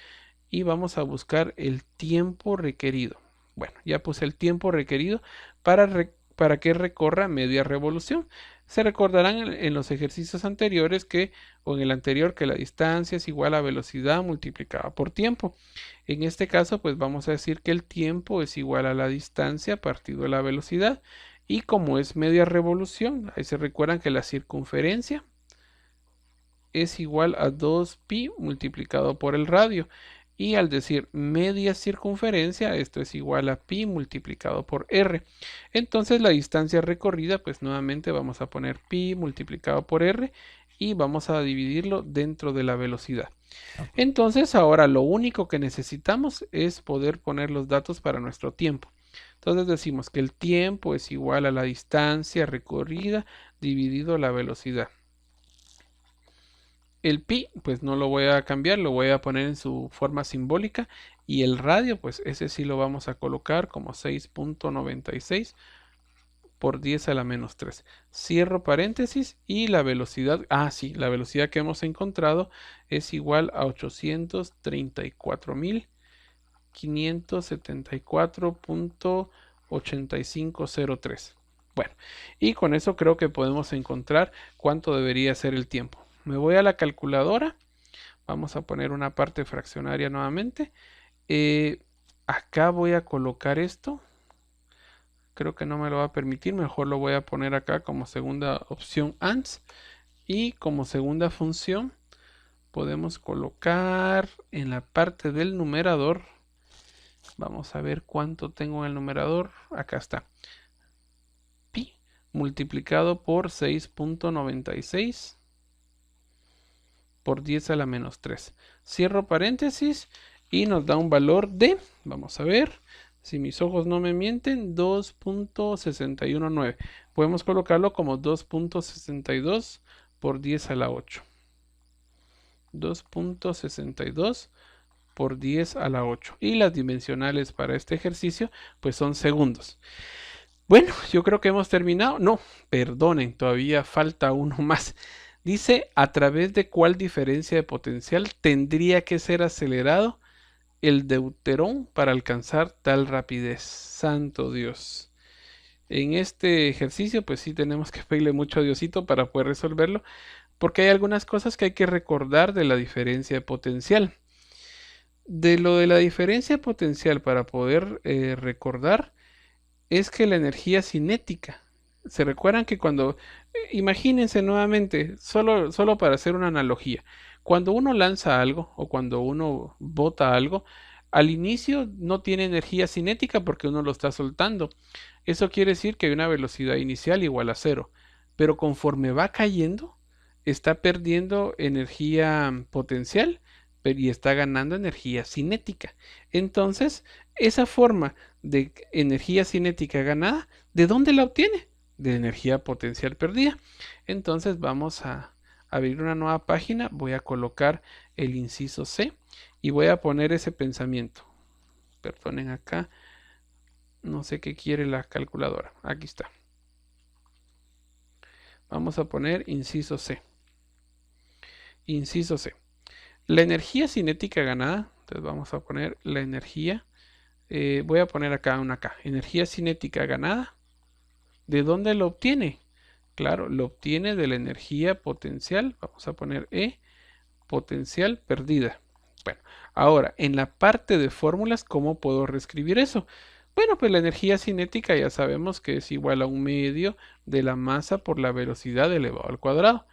Y vamos a buscar el tiempo requerido. Bueno, ya puse el tiempo requerido para que recorra media revolución. Se recordarán en los ejercicios anteriores o en el anterior, que la distancia es igual a velocidad multiplicada por tiempo. En este caso, pues vamos a decir que el tiempo es igual a la distancia partido la velocidad. Y como es media revolución, ahí se recuerdan que la circunferencia es igual a 2pi multiplicado por el radio. Y al decir media circunferencia, esto es igual a pi multiplicado por r. Entonces la distancia recorrida, pues nuevamente vamos a poner pi multiplicado por r y vamos a dividirlo dentro de la velocidad. Entonces ahora lo único que necesitamos es poder poner los datos para nuestro tiempo. Entonces decimos que el tiempo es igual a la distancia recorrida dividido la velocidad. El pi, pues no lo voy a cambiar, lo voy a poner en su forma simbólica. Y el radio, pues ese sí lo vamos a colocar como 6.96 por 10 a la menos 3. Cierro paréntesis y la velocidad, sí, la velocidad que hemos encontrado es igual a 834.574.8503. Bueno, y con eso creo que podemos encontrar cuánto debería ser el tiempo. Me voy a la calculadora. Vamos a poner una parte fraccionaria nuevamente. Acá voy a colocar esto. Creo que no me lo va a permitir. Mejor lo voy a poner acá como segunda opción ANS. Y como segunda función podemos colocar en la parte del numerador. Vamos a ver cuánto tengo en el numerador. Acá está. Pi multiplicado por 6.96. por 10 a la menos 3. Cierro paréntesis y nos da un valor de, vamos a ver, si mis ojos no me mienten, 2.619. Podemos colocarlo como 2.62 por 10 a la 8. 2.62 por 10 a la 8. Y las dimensionales para este ejercicio pues son segundos. Bueno, yo creo que hemos terminado. No, perdonen, todavía falta uno más. Dice, ¿a través de cuál diferencia de potencial tendría que ser acelerado el deuterón para alcanzar tal rapidez? Santo Dios. En este ejercicio, pues sí tenemos que pedirle mucho a Diosito para poder resolverlo, porque hay algunas cosas que hay que recordar de la diferencia de potencial. De lo de la diferencia potencial para poder recordar es que la energía cinética, se recuerdan que cuando, imagínense nuevamente, solo para hacer una analogía, cuando uno lanza algo o cuando uno bota algo, al inicio no tiene energía cinética porque uno lo está soltando. Eso quiere decir que hay una velocidad inicial igual a cero, pero conforme va cayendo, está perdiendo energía potencial y está ganando energía cinética. Entonces, esa forma de energía cinética ganada, ¿de dónde la obtiene? De energía potencial perdida. Entonces vamos a abrir una nueva página, voy a colocar el inciso C y voy a poner ese pensamiento. Perdonen acá, no sé qué quiere la calculadora. Aquí está. Vamos a poner inciso C. Inciso C. La energía cinética ganada, entonces vamos a poner la energía, voy a poner acá una K, energía cinética ganada, ¿de dónde lo obtiene? Claro, lo obtiene de la energía potencial, vamos a poner E, potencial perdida. Bueno, ahora, en la parte de fórmulas, ¿cómo puedo reescribir eso? Bueno, pues la energía cinética ya sabemos que es igual a un medio de la masa por la velocidad elevado al cuadrado.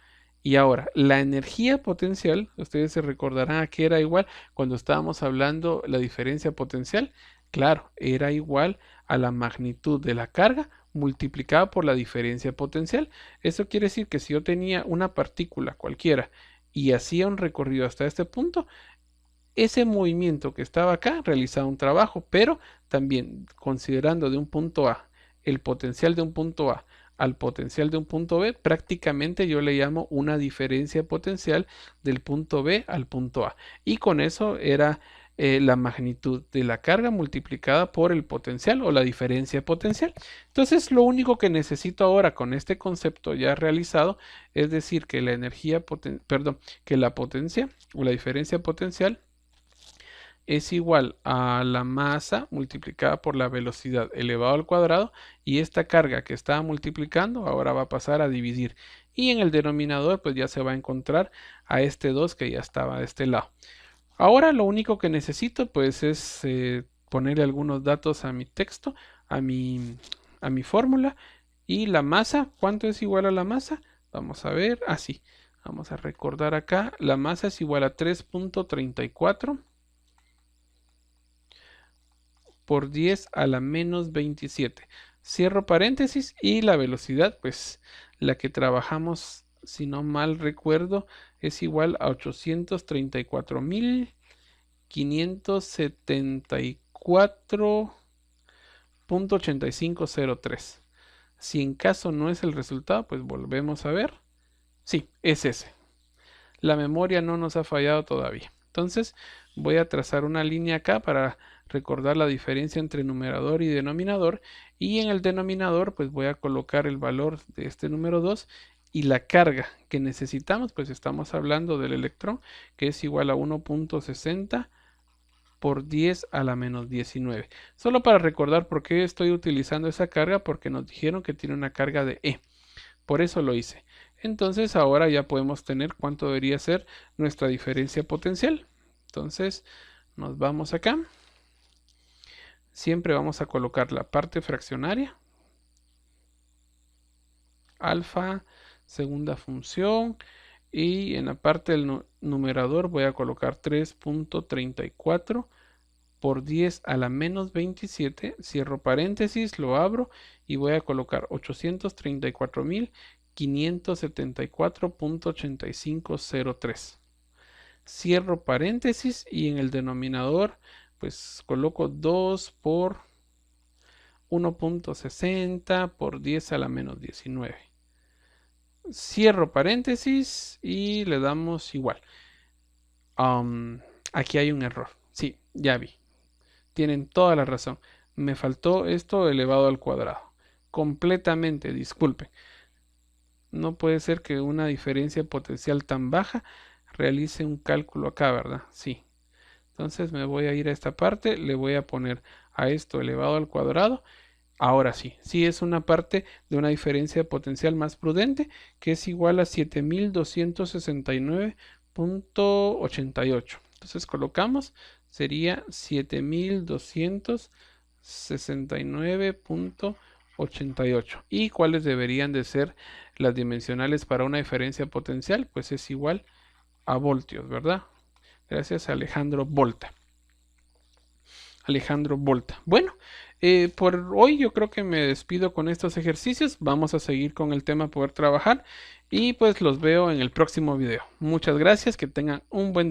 Y ahora, la energía potencial, ustedes se recordarán a qué era igual cuando estábamos hablando la diferencia potencial. Claro, era igual a la magnitud de la carga multiplicada por la diferencia potencial. Eso quiere decir que si yo tenía una partícula cualquiera y hacía un recorrido hasta este punto, ese movimiento que estaba acá realizaba un trabajo, pero también considerando de un punto A el potencial de un punto A al potencial de un punto B, prácticamente yo le llamo una diferencia potencial del punto B al punto A. Y con eso era la magnitud de la carga multiplicada por el potencial o la diferencia potencial. Entonces, lo único que necesito ahora con este concepto ya realizado es decir que la energía, que la potencia o la diferencia potencial es igual a la masa multiplicada por la velocidad elevado al cuadrado y esta carga que estaba multiplicando ahora va a pasar a dividir y en el denominador pues ya se va a encontrar a este 2 que ya estaba de este lado. Ahora lo único que necesito pues es ponerle algunos datos a mi texto, a mi fórmula y la masa, ¿cuánto es igual a la masa? Vamos a ver, así, vamos a recordar acá, la masa es igual a 3.34 por 10 a la menos 27. Cierro paréntesis y la velocidad, pues la que trabajamos, si no mal recuerdo, es igual a 834.574.8503. Si en caso no es el resultado, pues volvemos a ver. Sí, es ese. La memoria no nos ha fallado todavía. Entonces voy a trazar una línea acá para recordar la diferencia entre numerador y denominador y en el denominador pues voy a colocar el valor de este número 2 y la carga que necesitamos, pues estamos hablando del electrón que es igual a 1.60 por 10 a la menos 19. Solo para recordar por qué estoy utilizando esa carga, porque nos dijeron que tiene una carga de E. Por eso lo hice. Entonces ahora ya podemos tener cuánto debería ser nuestra diferencia potencial. Entonces nos vamos acá. Siempre vamos a colocar la parte fraccionaria. Alfa, segunda función. Y en la parte del numerador voy a colocar 3.34 por 10 a la menos 27. Cierro paréntesis, lo abro y voy a colocar 834.574.8503. Cierro paréntesis y en el denominador pues coloco 2 por 1.60 por 10 a la menos 19. Cierro paréntesis y le damos igual. Aquí hay un error. Ya vi. Tienen toda la razón. Me faltó esto elevado al cuadrado. Completamente, disculpen. No puede ser que una diferencia potencial tan baja realice un cálculo acá, ¿verdad? Sí. Entonces me voy a ir a esta parte, le voy a poner a esto elevado al cuadrado. Ahora sí, sí es una parte de una diferencia potencial más prudente, que es igual a 7269,88. Entonces colocamos, sería 7269,88. ¿Y cuáles deberían de ser las dimensionales para una diferencia potencial? Pues es igual a voltios, ¿verdad? Gracias a Alejandro Volta. Alejandro Volta. Bueno, por hoy yo creo que me despido con estos ejercicios. Vamos a seguir con el tema poder trabajar y pues los veo en el próximo video. Muchas gracias, que tengan un buen día.